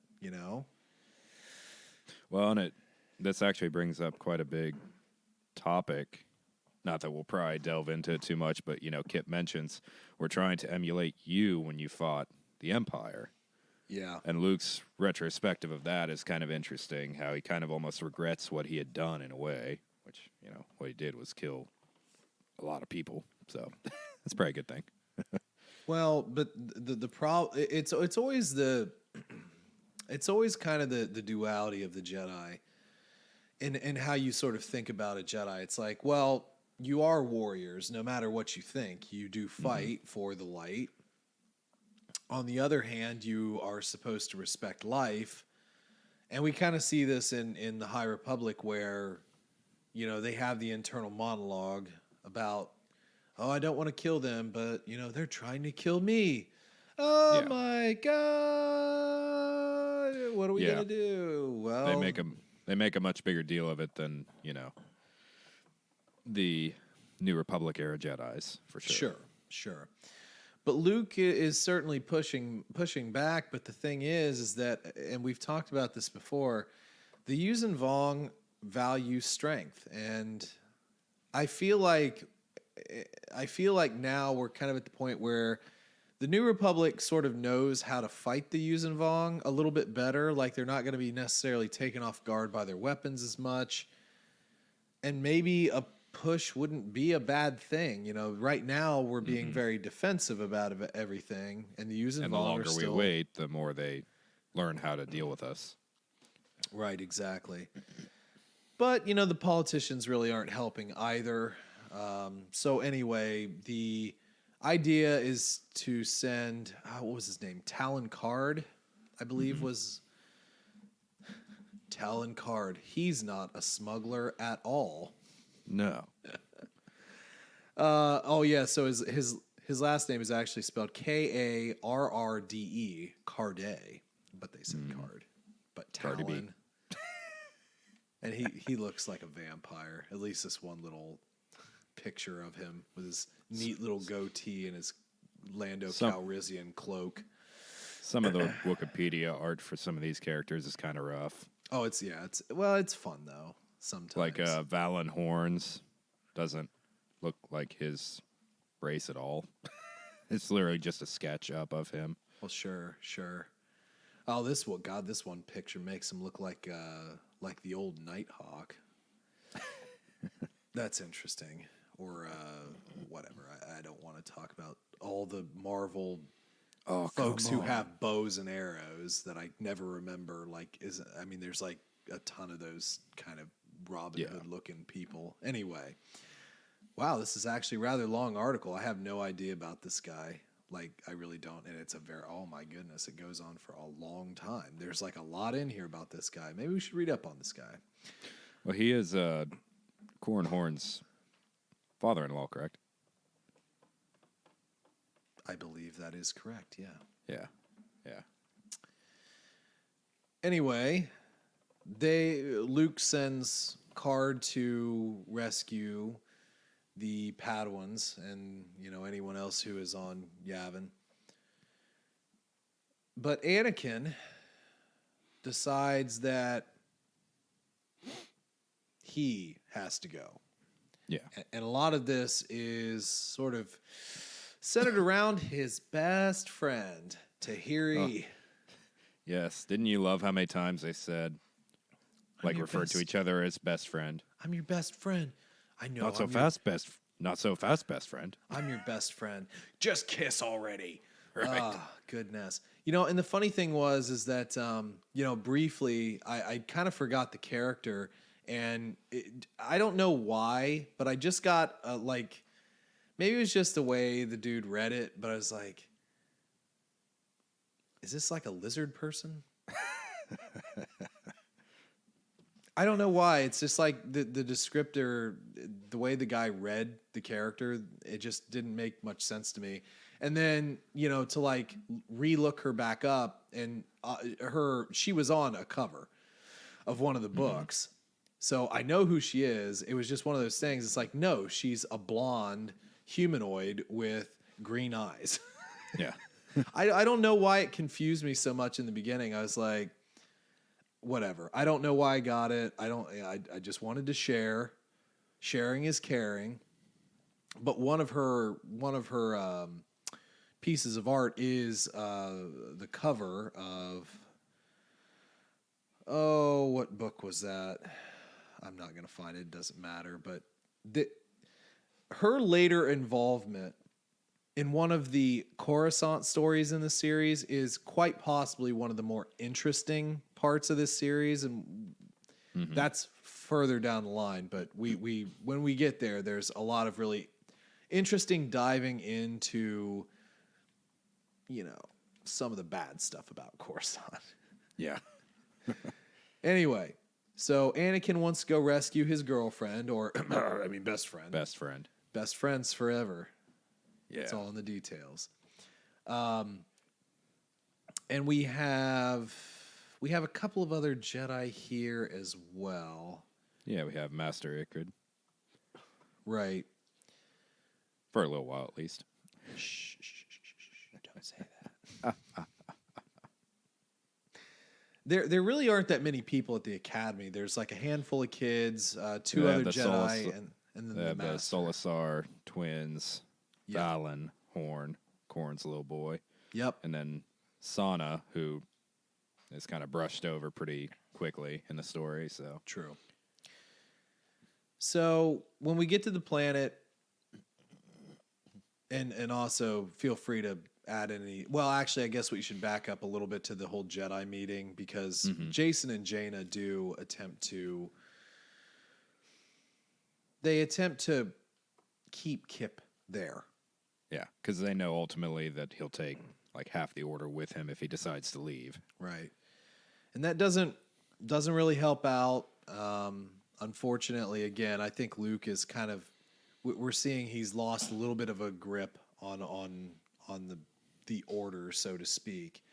Well, and this actually brings up quite a big topic. Not that we'll probably delve into it too much, but, Kip mentions we're trying to emulate you when you fought the Empire. Yeah. And Luke's retrospective of that is kind of interesting, how he kind of almost regrets what he had done in a way, which, what he did was kill a lot of people. So that's probably a good thing. Well, but the problem, it's always kind of the duality of the Jedi and how you sort of think about a Jedi. It's like, well, you are warriors, no matter what you think. You do fight for the light. On the other hand, you are supposed to respect life. And we kind of see this in the High Republic where, you know, they have the internal monologue about, oh, I don't want to kill them, but, you know, they're trying to kill me. Oh, Yeah. my God. What are we Yeah. going to do? Well, They make a much bigger deal of it than, you know, the New Republic era Jedis, for sure. Sure. But Luke is certainly pushing back. But the thing is that, and we've talked about this before, the Yuuzhan Vong value strength, and I feel like now we're kind of at the point where the New Republic sort of knows how to fight the Yuuzhan Vong a little bit better. Like they're not going to be necessarily taken off guard by their weapons as much, and maybe a push wouldn't be a bad thing. You know, right now we're being very defensive about everything, and the Yuuzhan And Vong the longer are we still... wait, the more they learn how to deal with us. Right, exactly. But, you know, the politicians really aren't helping either. So anyway, the idea is to send, what was his name? Talon Card, I believe was... Talon Card. He's not a smuggler at all. No. Oh yeah, so his last name is actually spelled Karrde, Carde, but they said Card. But Cardi B. Talon. And he looks like a vampire. At least this one little picture of him with his neat little goatee and his Lando Calrissian cloak. Some of the Wikipedia art for some of these characters is kind of rough. Oh, it's fun though. Sometimes Like Valen Horns doesn't look like his race at all. It's literally just a sketch up of him. Well, sure. Oh, this one picture makes him look like the old Nighthawk. That's interesting. Or whatever. I don't want to talk about all the Marvel folks who have bows and arrows that I never remember. There's like a ton of those kind of Robin Hood looking people. Anyway, wow, this is actually a rather long article. I have no idea about this guy. Like, I really don't. And it's oh my goodness, it goes on for a long time. There's like a lot in here about this guy. Maybe we should read up on this guy. Well, he is Corran Horn's father-in-law, correct? I believe that is correct, yeah. Yeah. Anyway, Luke sends Card to rescue the Padawans and, you know, anyone else who is on Yavin. But Anakin decides that he has to go. Yeah. And a lot of this is sort of centered around his best friend, Tahiri. Oh. Yes. Didn't you love how many times they said, referred to each other as best friend? I'm your best friend. I know. Not so fast, best friend. I'm your best friend. Just kiss already. Right. Oh, goodness. You know, and the funny thing is that, you know, briefly, I kind of forgot the character, and I don't know why, but I just got, maybe it was just the way the dude read it, but I was like, is this like a lizard person? I don't know why. It's just like the descriptor, the way the guy read the character, it just didn't make much sense to me. And then, you know, to like re-look her back up, and she was on a cover of one of the books. So I know who she is. It was just one of those things. It's like, no, she's a blonde humanoid with green eyes. Yeah. I don't know why it confused me so much in the beginning. I was like, whatever. I don't know why I got it. I just wanted to share. Sharing is caring. But one of her pieces of art is the cover of, what book was that? I'm not going to find it. It doesn't matter. But her later involvement in one of the Coruscant stories in the series is quite possibly one of the more interesting parts of this series. And That's further down the line, but we when we get there, there's a lot of really interesting diving into, some of the bad stuff about Coruscant. Yeah. Anyway, so Anakin wants to go rescue his girlfriend, or best friend. Best friend. Best friends forever. Yeah. It's all in the details. And we have a couple of other Jedi here as well. Yeah, we have Master Ikrid. Right. For a little while, at least. Shh, don't say that. There really aren't that many people at the academy. There's like a handful of kids, two other Jedi, and then the Master. The Solasar twins, Yep. Valen, Horn, Corn's little boy. Yep. And then Sana, who is kind of brushed over pretty quickly in the story. So True. So when we get to the planet, and also feel free to add any. Well, actually, I guess we should back up a little bit to the whole Jedi meeting, because Jason and Jaina do attempt to. They attempt to keep Kip there. yeah, because they know ultimately that he'll take like half the order with him if he decides to leave. Right. And that doesn't really help out. Unfortunately, again, I think Luke is kind of, we're seeing he's lost a little bit of a grip on the order, so to speak.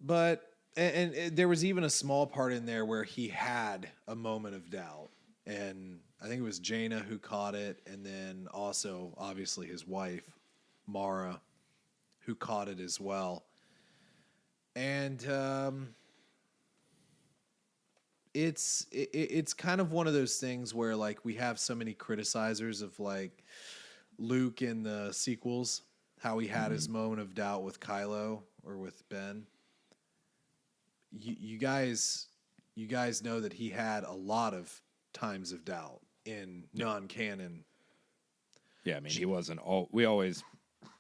But and there was even a small part in there where he had a moment of doubt, and I think it was Jaina who caught it, and then also obviously his wife Mara, who caught it as well. And it's kind of one of those things where, like, we have so many criticizers of like Luke in the sequels, how he had his moment of doubt with Kylo or with Ben. You guys know that he had a lot of times of doubt in non-canon. Yeah, I mean, he wasn't all. We always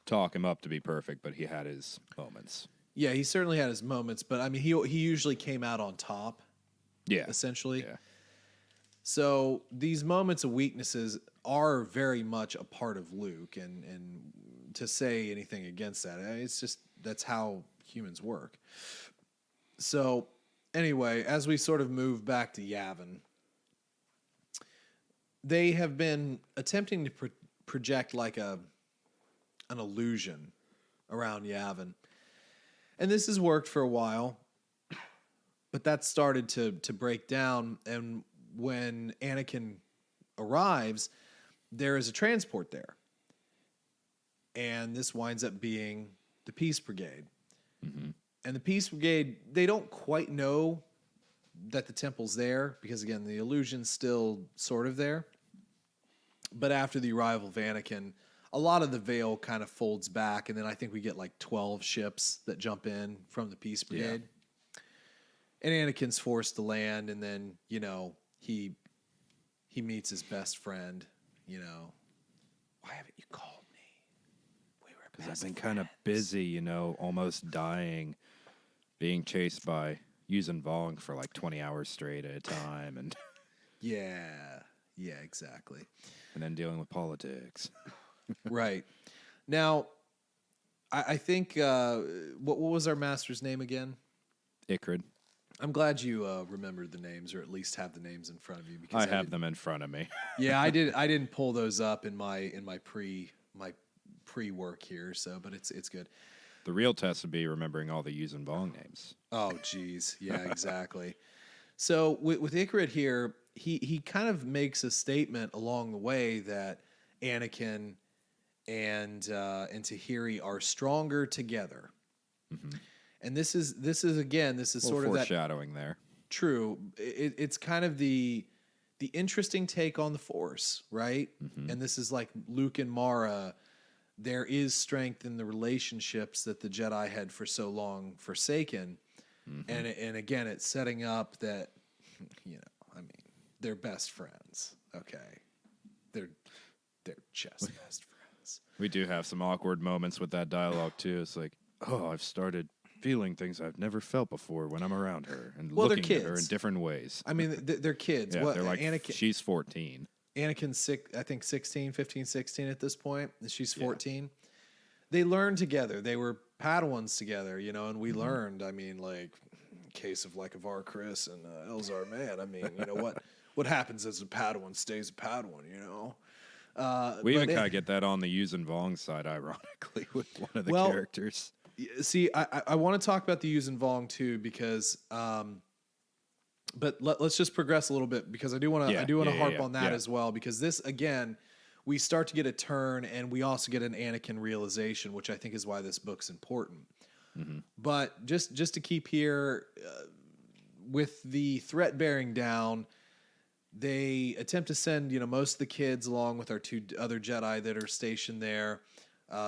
talk him up to be perfect, but he had his moments. Yeah, he certainly had his moments, but I mean, he usually came out on top. Yeah, essentially. Yeah. So these moments of weaknesses are very much a part of Luke, and to say anything against that, it's just that's how humans work. So anyway, as we sort of move back to Yavin, they have been attempting to project like an illusion around Yavin, and this has worked for a while. But that started to break down, and when Anakin arrives, there is a transport there. And this winds up being the Peace Brigade. And the Peace Brigade, they don't quite know that the temple's there, because, again, the illusion's still sort of there. But after the arrival of Anakin, a lot of the veil kind of folds back, and then I think we get like 12 ships that jump in from the Peace Brigade. Yeah. And Anakin's forced to land, and then, he meets his best friend, Why haven't you called me? We were because I've been kind of busy, almost dying, being chased by Yuuzhan Vong for like 20 hours straight at a time, and yeah, exactly. And then dealing with politics. Right. Now, I think, what was our master's name again? Ikrid. I'm glad you remembered the names, or at least have the names in front of you. Because I have them in front of me. Yeah, I didn't pull those up in my pre work here. So, but it's good. The real test would be remembering all the Yuuzhan Vong names. Oh, geez, yeah, exactly. So with Ikrid here, he kind of makes a statement along the way that Anakin and Tahiri are stronger together. And this is sort of that foreshadowing there. True. It's kind of the interesting take on the Force, right? And this is like Luke and Mara. There is strength in the relationships that the Jedi had for so long forsaken, and again, it's setting up that they're best friends. Okay, they're just best friends. We do have some awkward moments with that dialogue too. It's like, oh, I've started feeling things I've never felt before when I'm around her and Well, they're looking at her in kids. different ways. I mean, they're kids. Yeah, What they're like, Anakin? she's 14. Anakin's I think 16, 15, 16 at this point, and she's 14. They learned together. They were Padawans together, you know, and we learned. I mean, like, case of like Avar Chris and Elzar Man. I mean, you know what happens as a Padawan stays a Padawan, you know. We even kind of get that on the Yuuzhan Vong side, ironically, with one of the characters. See, I want to talk about the Yuuzhan Vong too because, but let's just progress a little bit because I do want to harp on that as well because this again, we start to get a turn and we also get an Anakin realization, which I think is why this book's important. Mm-hmm. But just to keep here with the threat bearing down. They attempt to send, you know, most of the kids along with our 2 other Jedi that are stationed there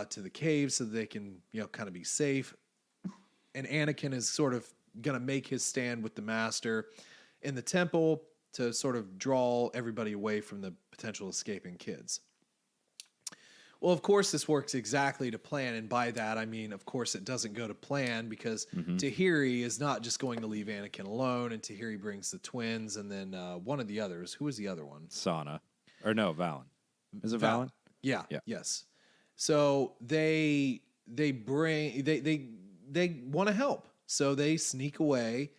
to the cave so that they can, you know, kind of be safe. And Anakin is sort of going to make his stand with the Master in the temple to sort of draw everybody away from the potential escaping kids. Well, of course, this works exactly to plan. And by that, I mean, of course, it doesn't go to plan because Tahiri is not just going to leave Anakin alone. And Tahiri brings the twins and then one of the others. Who was the other one? Sana. Or no, Valen. Is it Valen? Yeah. Yes. So they want to help. So they sneak away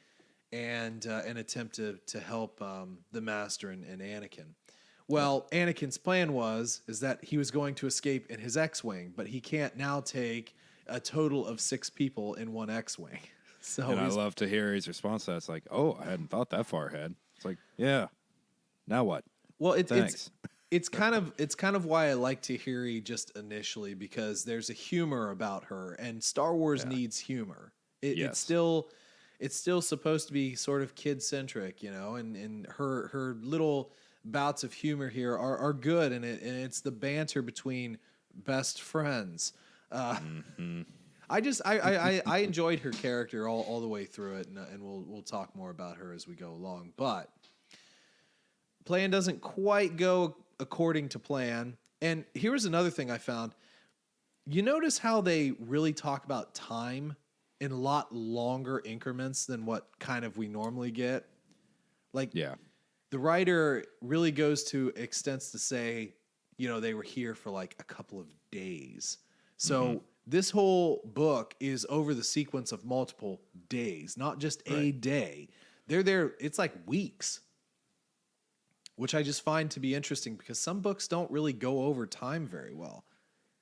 and attempt to help the Master and Anakin. Well, Anakin's plan is that he was going to escape in his X-Wing, but he can't now take a total of 6 people in one X-Wing. So and I love Tahiri's response to that. It's like, oh, I hadn't thought that far ahead. It's like, yeah, now what? Well, Thanks. it's kind of why I like Tahiri just initially because there's a humor about her, and Star Wars needs humor. It's still supposed to be sort of kid-centric, you know, and her little bouts of humor here are good, and it's the banter between best friends. I enjoyed her character all the way through it, and we'll talk more about her as we go along. But plan doesn't quite go according to plan. And here's another thing I found. You notice how they really talk about time in a lot longer increments than what kind of we normally get. Like, the writer really goes to extents to say, you know, they were here for like a couple of days. So this whole book is over the sequence of multiple days, not just a day. They're there. It's like weeks, which I just find to be interesting because some books don't really go over time very well.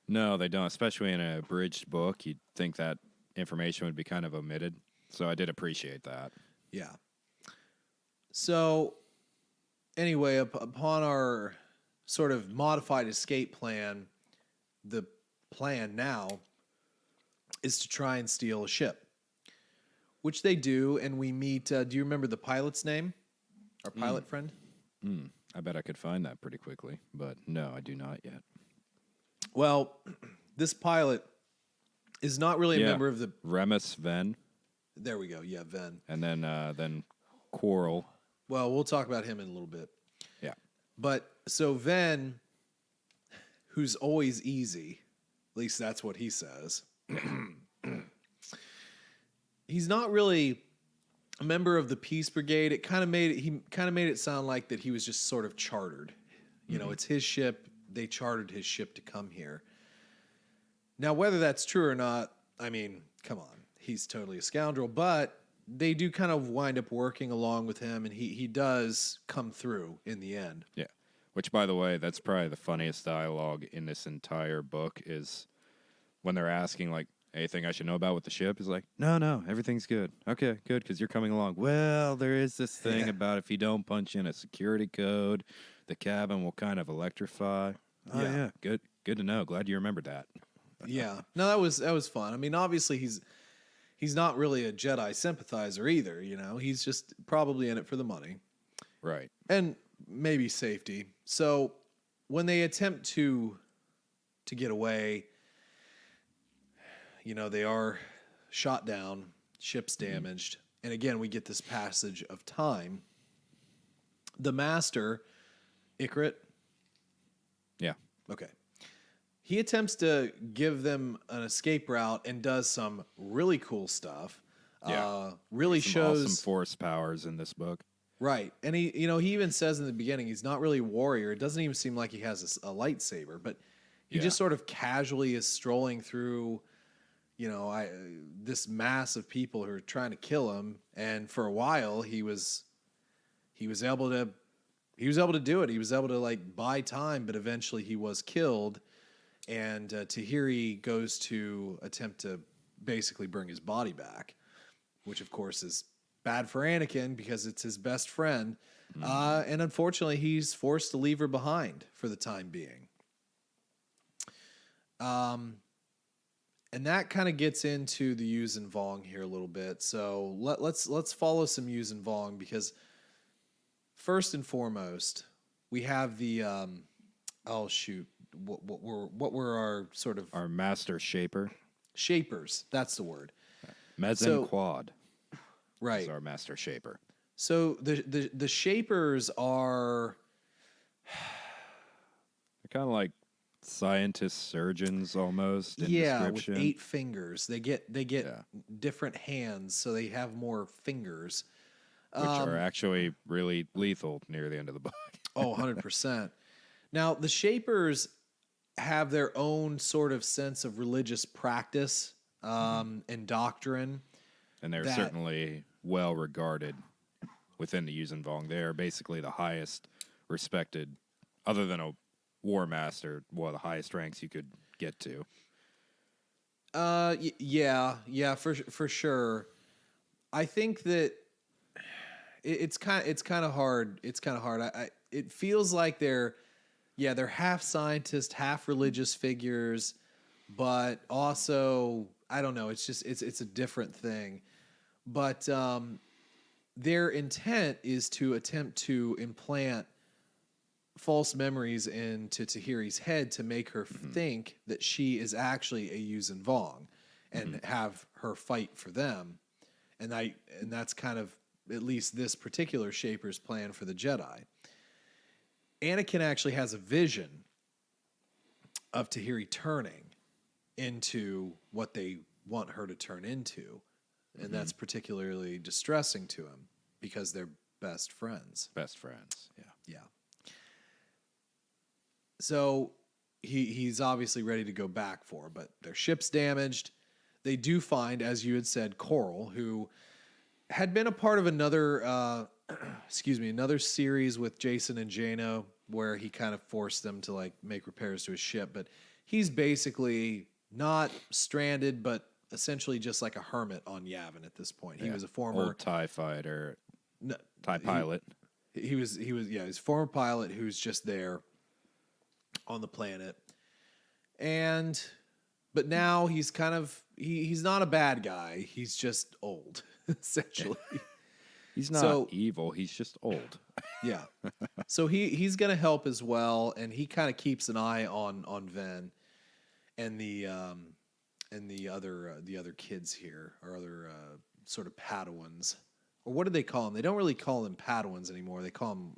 No, they don't, especially in a abridged book. You'd think that information would be kind of omitted. So I did appreciate that. Yeah. So anyway, upon our sort of modified escape plan, the plan now is to try and steal a ship, which they do, and we meet. Do you remember the pilot's name? Our pilot friend? I bet I could find that pretty quickly, but no, I do not yet. Well, this pilot is not really a member of the... Remus Ven. There we go. Yeah, Ven. And then Quarrel. Well, we'll talk about him in a little bit. Yeah. But so Ven, who's always easy, at least that's what he says. He's not really a member of the Peace Brigade. He kind of made it sound like that he was just sort of chartered. You know, it's his ship. They chartered his ship to come here. Now, whether that's true or not, I mean, come on. He's totally a scoundrel, but they do kind of wind up working along with him, and he does come through in the end. Yeah. Which, by the way, that's probably the funniest dialogue in this entire book is when they're asking, like, anything I should know about with the ship? He's like, no, everything's good. Okay, good, because you're coming along. Well, there is this thing about if you don't punch in a security code, the cabin will kind of electrify. Oh, yeah, good to know. Glad you remembered that. Yeah. No, that was fun. I mean, obviously he's not really a Jedi sympathizer either, you know. He's just probably in it for the money. Right. And maybe safety. So when they attempt to get away, you know, they are shot down, ship's damaged. And again, we get this passage of time. The master, Ikrit. Yeah. Okay. he attempts to give them an escape route and does some really cool stuff. Yeah. Really Some shows awesome force powers in this book. right, and he even says in the beginning he's not really a warrior. It doesn't even seem like he has a lightsaber, but he just sort of casually is strolling through, this mass of people who are trying to kill him. And for a while, he was able to do it. He was able to like buy time, but eventually he was killed. And Tahiri goes to attempt to basically bring his body back, which of course is bad for Anakin because it's his best friend. And unfortunately, he's forced to leave her behind for the time being. And that kind of gets into the Yuuzhan Vong here a little bit. So let's follow some Yuuzhan Vong, because first and foremost, we have the what were our sort of our master shaper. Shapers, that's the word. Mezzen Quad. Right. Is our master shaper. So the Shapers are They're kind of like scientist surgeons almost in with description. 8 fingers. They get different hands, so they have more fingers. Which are actually really lethal near the end of the book. 100%. Now, the Shapers have their own sort of sense of religious practice and doctrine. And they're certainly well regarded within the Yuuzhan Vong. They are basically the highest respected, other than a war master, one of the highest ranks you could get to. For sure. I think that it's kind of hard. It's kind of hard. It feels like they're half scientist, half religious figures, but also I don't know. It's just it's a different thing. But their intent is to attempt to implant false memories into Tahiri's head to make her think that she is actually a Yuuzhan Vong and have her fight for them. And that's kind of at least this particular Shaper's plan for the Jedi. Anakin actually has a vision of Tahiri turning into what they want her to turn into. And that's particularly distressing to him because they're best friends. Best friends, yeah. Yeah. So he's obviously ready to go back for her, but their ship's damaged. They do find, as you had said, Coral, who had been a part of another series with Jason and Jano, where he kind of forced them to like make repairs to his ship. But he's basically not stranded, but essentially just like a hermit on Yavin at this point. He was a former old TIE fighter, TIE pilot. He was a former pilot who's just there on the planet. But now he's kind of he's not a bad guy. He's just old, essentially. He's not evil. He's just old. Yeah. So he's going to help as well, and he kind of keeps an eye on Ven and the other kids here, or other sort of Padawans, or what do they call them? They don't really call them Padawans anymore. They call them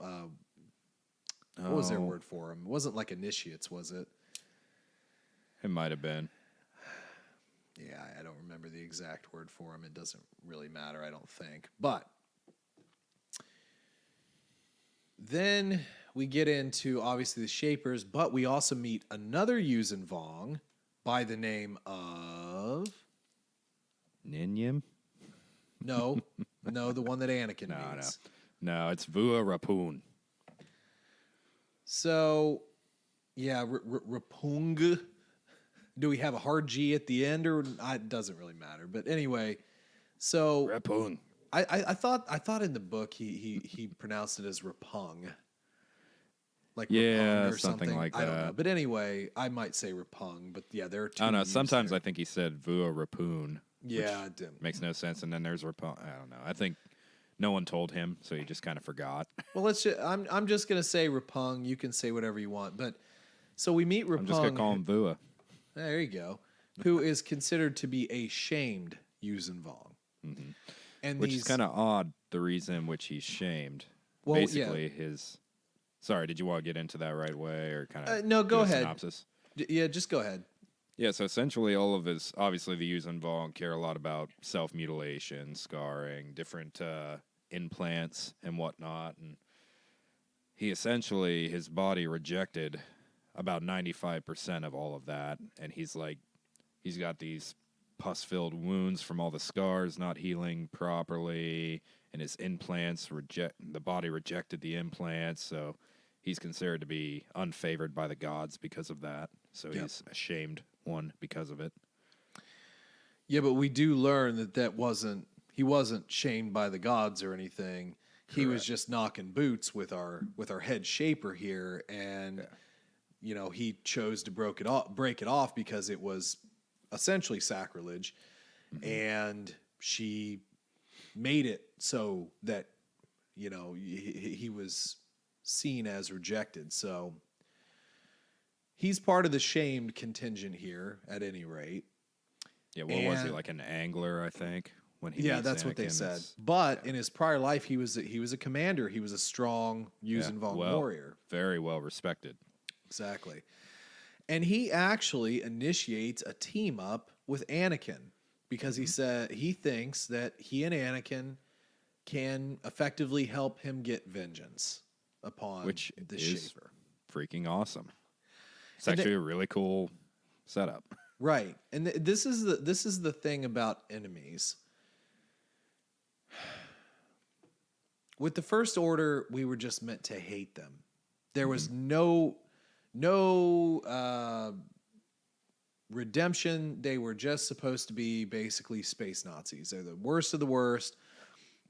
what was their word for them? It wasn't like initiates, was it? It might have been. Yeah, I don't remember the exact word for them. It doesn't really matter, I don't think. But then we get into, obviously, the Shapers, but we also meet another Yuuzhan Vong by the name of... Ninyam? No, the one that Anakin meets. No, it's Vua Rapun. So, yeah, Rapung. Do we have a hard G at the end, or it doesn't really matter? But anyway, so Rapun. I thought in the book he pronounced it as Rapung, like Rapung or something like that. I don't know. But anyway, I might say Rapung. But yeah, there are two. I don't know. Sometimes there. I think he said Vua Rapun. Yeah, it didn't. Makes no sense. And then there's Rapun. I don't know. I think no one told him, so he just kind of forgot. Well, I'm just gonna say Rapung. You can say whatever you want. But so we meet Rapung. I'm just gonna call him Vua. There you go. Who is considered to be a shamed Yuuzhan Vong. Mm-hmm. And which is kind of odd, the reason in which he's shamed. Well, basically, his... Sorry, did you want to get into that right away, or kind of no, go ahead. Synopsis? Yeah, just go ahead. Yeah, so essentially all of his, obviously the Yuuzhan Vong care a lot about self-mutilation, scarring, different implants and whatnot, and his body rejected about 95% of all of that, and he's got these pus-filled wounds from all the scars not healing properly, and his implants the body rejected the implants, so he's considered to be unfavored by the gods because of that. So he's a shamed one because of it. Yeah, but we do learn that he wasn't shamed by the gods or anything. He was just knocking boots with our head shaper here, and he chose to break it off because it was essentially sacrilege, and she made it so that he was seen as rejected. So he's part of the shamed contingent here, at any rate. Yeah, what was he, like an angler, I think? When he meets that's Anakin, what they said. But in his prior life, he was a commander. He was a strong Yuuzhan Vong warrior. Very well respected. Exactly. And he actually initiates a team up with Anakin because he thinks that he and Anakin can effectively help him get vengeance upon the Shaper. Freaking awesome. It's actually a really cool setup. Right. And this is the thing about enemies. With the First Order, we were just meant to hate them. There was no redemption. They were just supposed to be basically space Nazis. They're the worst of the worst.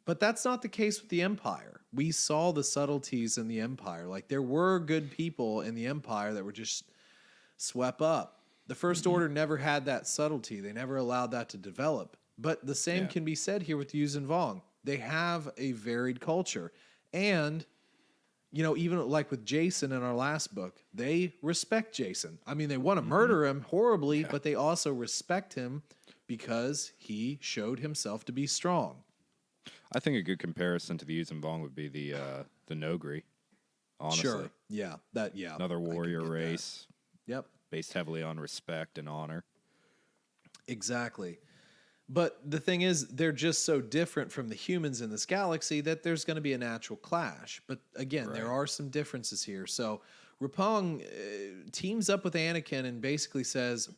But that's not the case with the Empire. We saw the subtleties in the Empire. Like, there were good people in the Empire that were just swept up. The First Order never had that subtlety. They never allowed that to develop. But the same can be said here with Yuuzhan Vong. They have a varied culture. And, even like with Jason in our last book, they respect Jason. I mean, they want to murder him horribly, but they also respect him because he showed himself to be strong. I think a good comparison to the Yuuzhan Vong would be the Nogri. Honestly. Sure. Yeah. Another warrior race. That. Yep. Based heavily on respect and honor. Exactly. But the thing is, they're just so different from the humans in this galaxy that there's going to be a natural clash. But again, there are some differences here. So Rapung teams up with Anakin and basically says,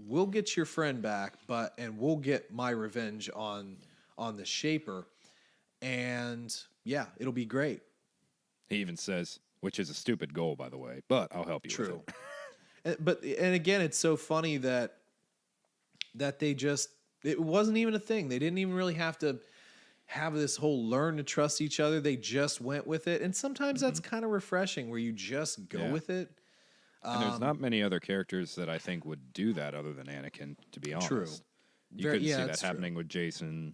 "We'll get your friend back, and we'll get my revenge on the Shaper, and it'll be great." He even says, which is a stupid goal, by the way, but I'll help you with it. And again, it's so funny that they just. It wasn't even a thing. They didn't even really have to have this whole learn to trust each other. They just went with it. And sometimes that's kind of refreshing where you just go with it. And there's not many other characters that I think would do that other than Anakin, to be honest. True. You couldn't see that happening with Jason,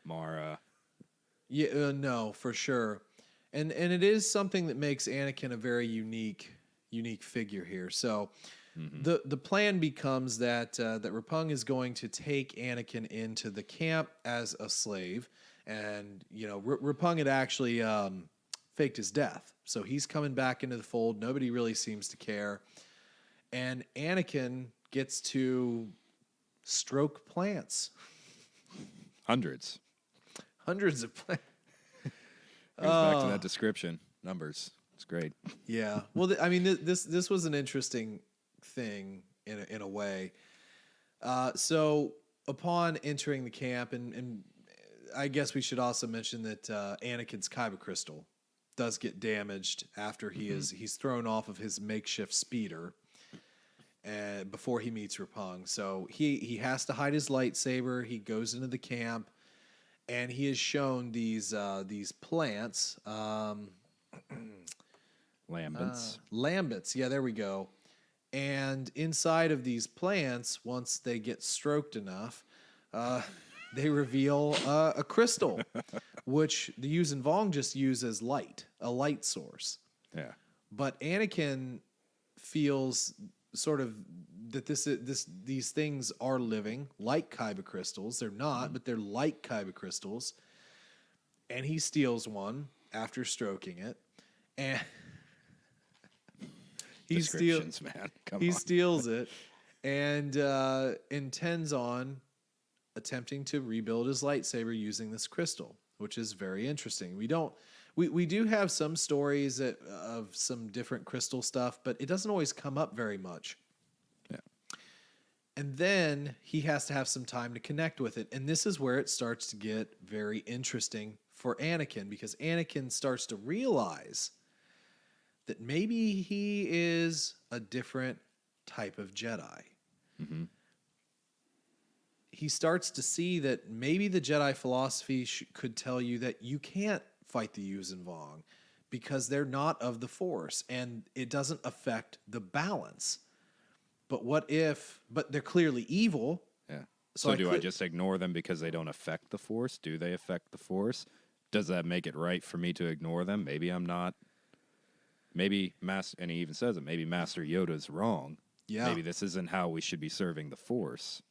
Mara. Yeah, no, for sure. And it is something that makes Anakin a very unique figure here. So the plan becomes that Rapung is going to take Anakin into the camp as a slave, and Rapung had actually faked his death, so he's coming back into the fold. Nobody really seems to care, and Anakin gets to stroke plants, hundreds of plants. Goes back to that description, numbers. It's great. Yeah, well, this was an interesting thing in a way. So upon entering the camp, and I guess we should also mention that Anakin's Kyber crystal does get damaged after he's thrown off of his makeshift speeder, and before he meets Rapung. So he has to hide his lightsaber. He goes into the camp, and he is shown these plants. Lambents. Lambents, yeah, there we go. And inside of these plants, once they get stroked enough, they reveal a crystal, which the Yuuzhan Vong just use as a light source. Yeah. But Anakin feels sort of that these things are living like kyber crystals. They're not, but they're like kyber crystals. And he steals one after stroking it, and he steal- descriptions, man. Come he on. steals it and intends on attempting to rebuild his lightsaber using this crystal, which is very interesting. We do have some stories of some different crystal stuff, but it doesn't always come up very much. Yeah. And then he has to have some time to connect with it. And this is where it starts to get very interesting for Anakin, because Anakin starts to realize that maybe he is a different type of Jedi. Mm-hmm. He starts to see that maybe the Jedi philosophy could tell you that you can't fight the Yuuzhan Vong because they're not of the Force and it doesn't affect the balance. But but they're clearly evil. Yeah. So do I just ignore them because they don't affect the Force? Do they affect the Force? Does that make it right for me to ignore them? Maybe I'm not. Maybe and he even says it, maybe Master Yoda's wrong. Yeah. Maybe this isn't how we should be serving the Force.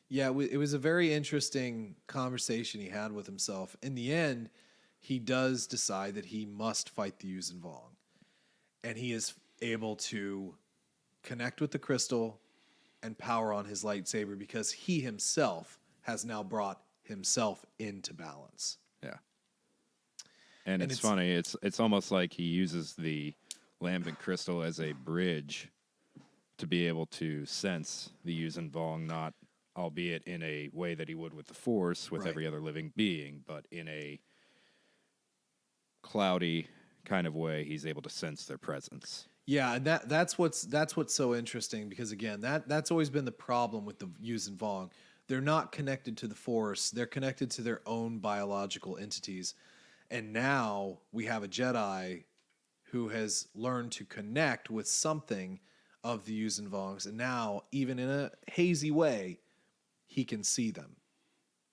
Yeah, it was a very interesting conversation he had with himself. In the end, he does decide that he must fight the Yuuzhan Vong. And he is able to connect with the crystal and power on his lightsaber because he himself has now brought himself into balance. Yeah. And it's funny. It's almost like he uses the lambent crystal as a bridge to be able to sense the Yuuzhan Vong, not albeit in a way that he would with the Force, with every other living being, but in a cloudy kind of way, he's able to sense their presence. Yeah, and that's what's so interesting, because again, that's always been the problem with the Yuuzhan Vong. They're not connected to the Force; they're connected to their own biological entities. And now we have a Jedi who has learned to connect with something of the Yuuzhan Vongs, and now, even in a hazy way, he can see them.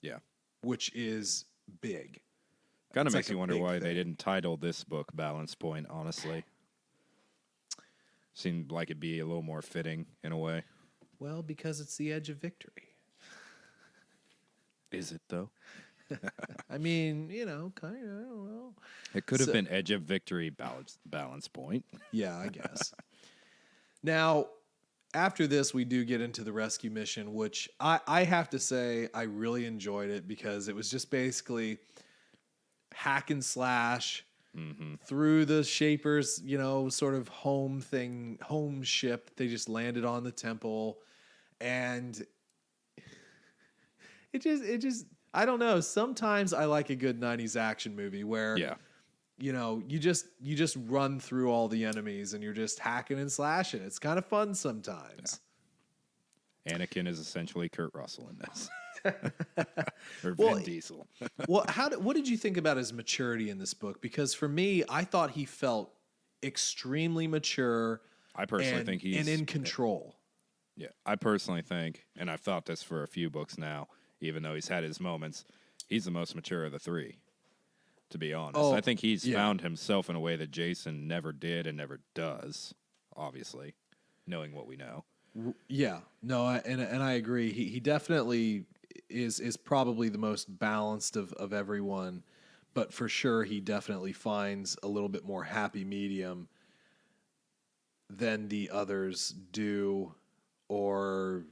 Yeah. Which is big. Kind of makes you wonder why they didn't title this book Balance Point, honestly. Seemed like it'd be a little more fitting in a way. Well, because it's the edge of victory. Is it, though? I mean, kind of, I don't know. It could have been Edge of Victory balance Point. Yeah, I guess. Now, after this, we do get into the rescue mission, which I have to say I really enjoyed it, because it was just basically hack and slash through the Shaper's, sort of home ship. They just landed on the temple, and it just I don't know. Sometimes I like a good 90s action movie where you just run through all the enemies and you're just hacking and slashing. It's kind of fun sometimes. Yeah. Anakin is essentially Kurt Russell in this. Or Vin Diesel. Well, what did you think about his maturity in this book? Because for me, I thought he felt extremely mature. I personally think he's in control. Yeah, I personally think, and I've thought this for a few books now, even though he's had his moments, he's the most mature of the three, to be honest. I think he's found himself in a way that Jason never did and never does, obviously, knowing what we know. Yeah, no, and I agree. He definitely is probably the most balanced of everyone, but for sure he definitely finds a little bit more happy medium than the others do, or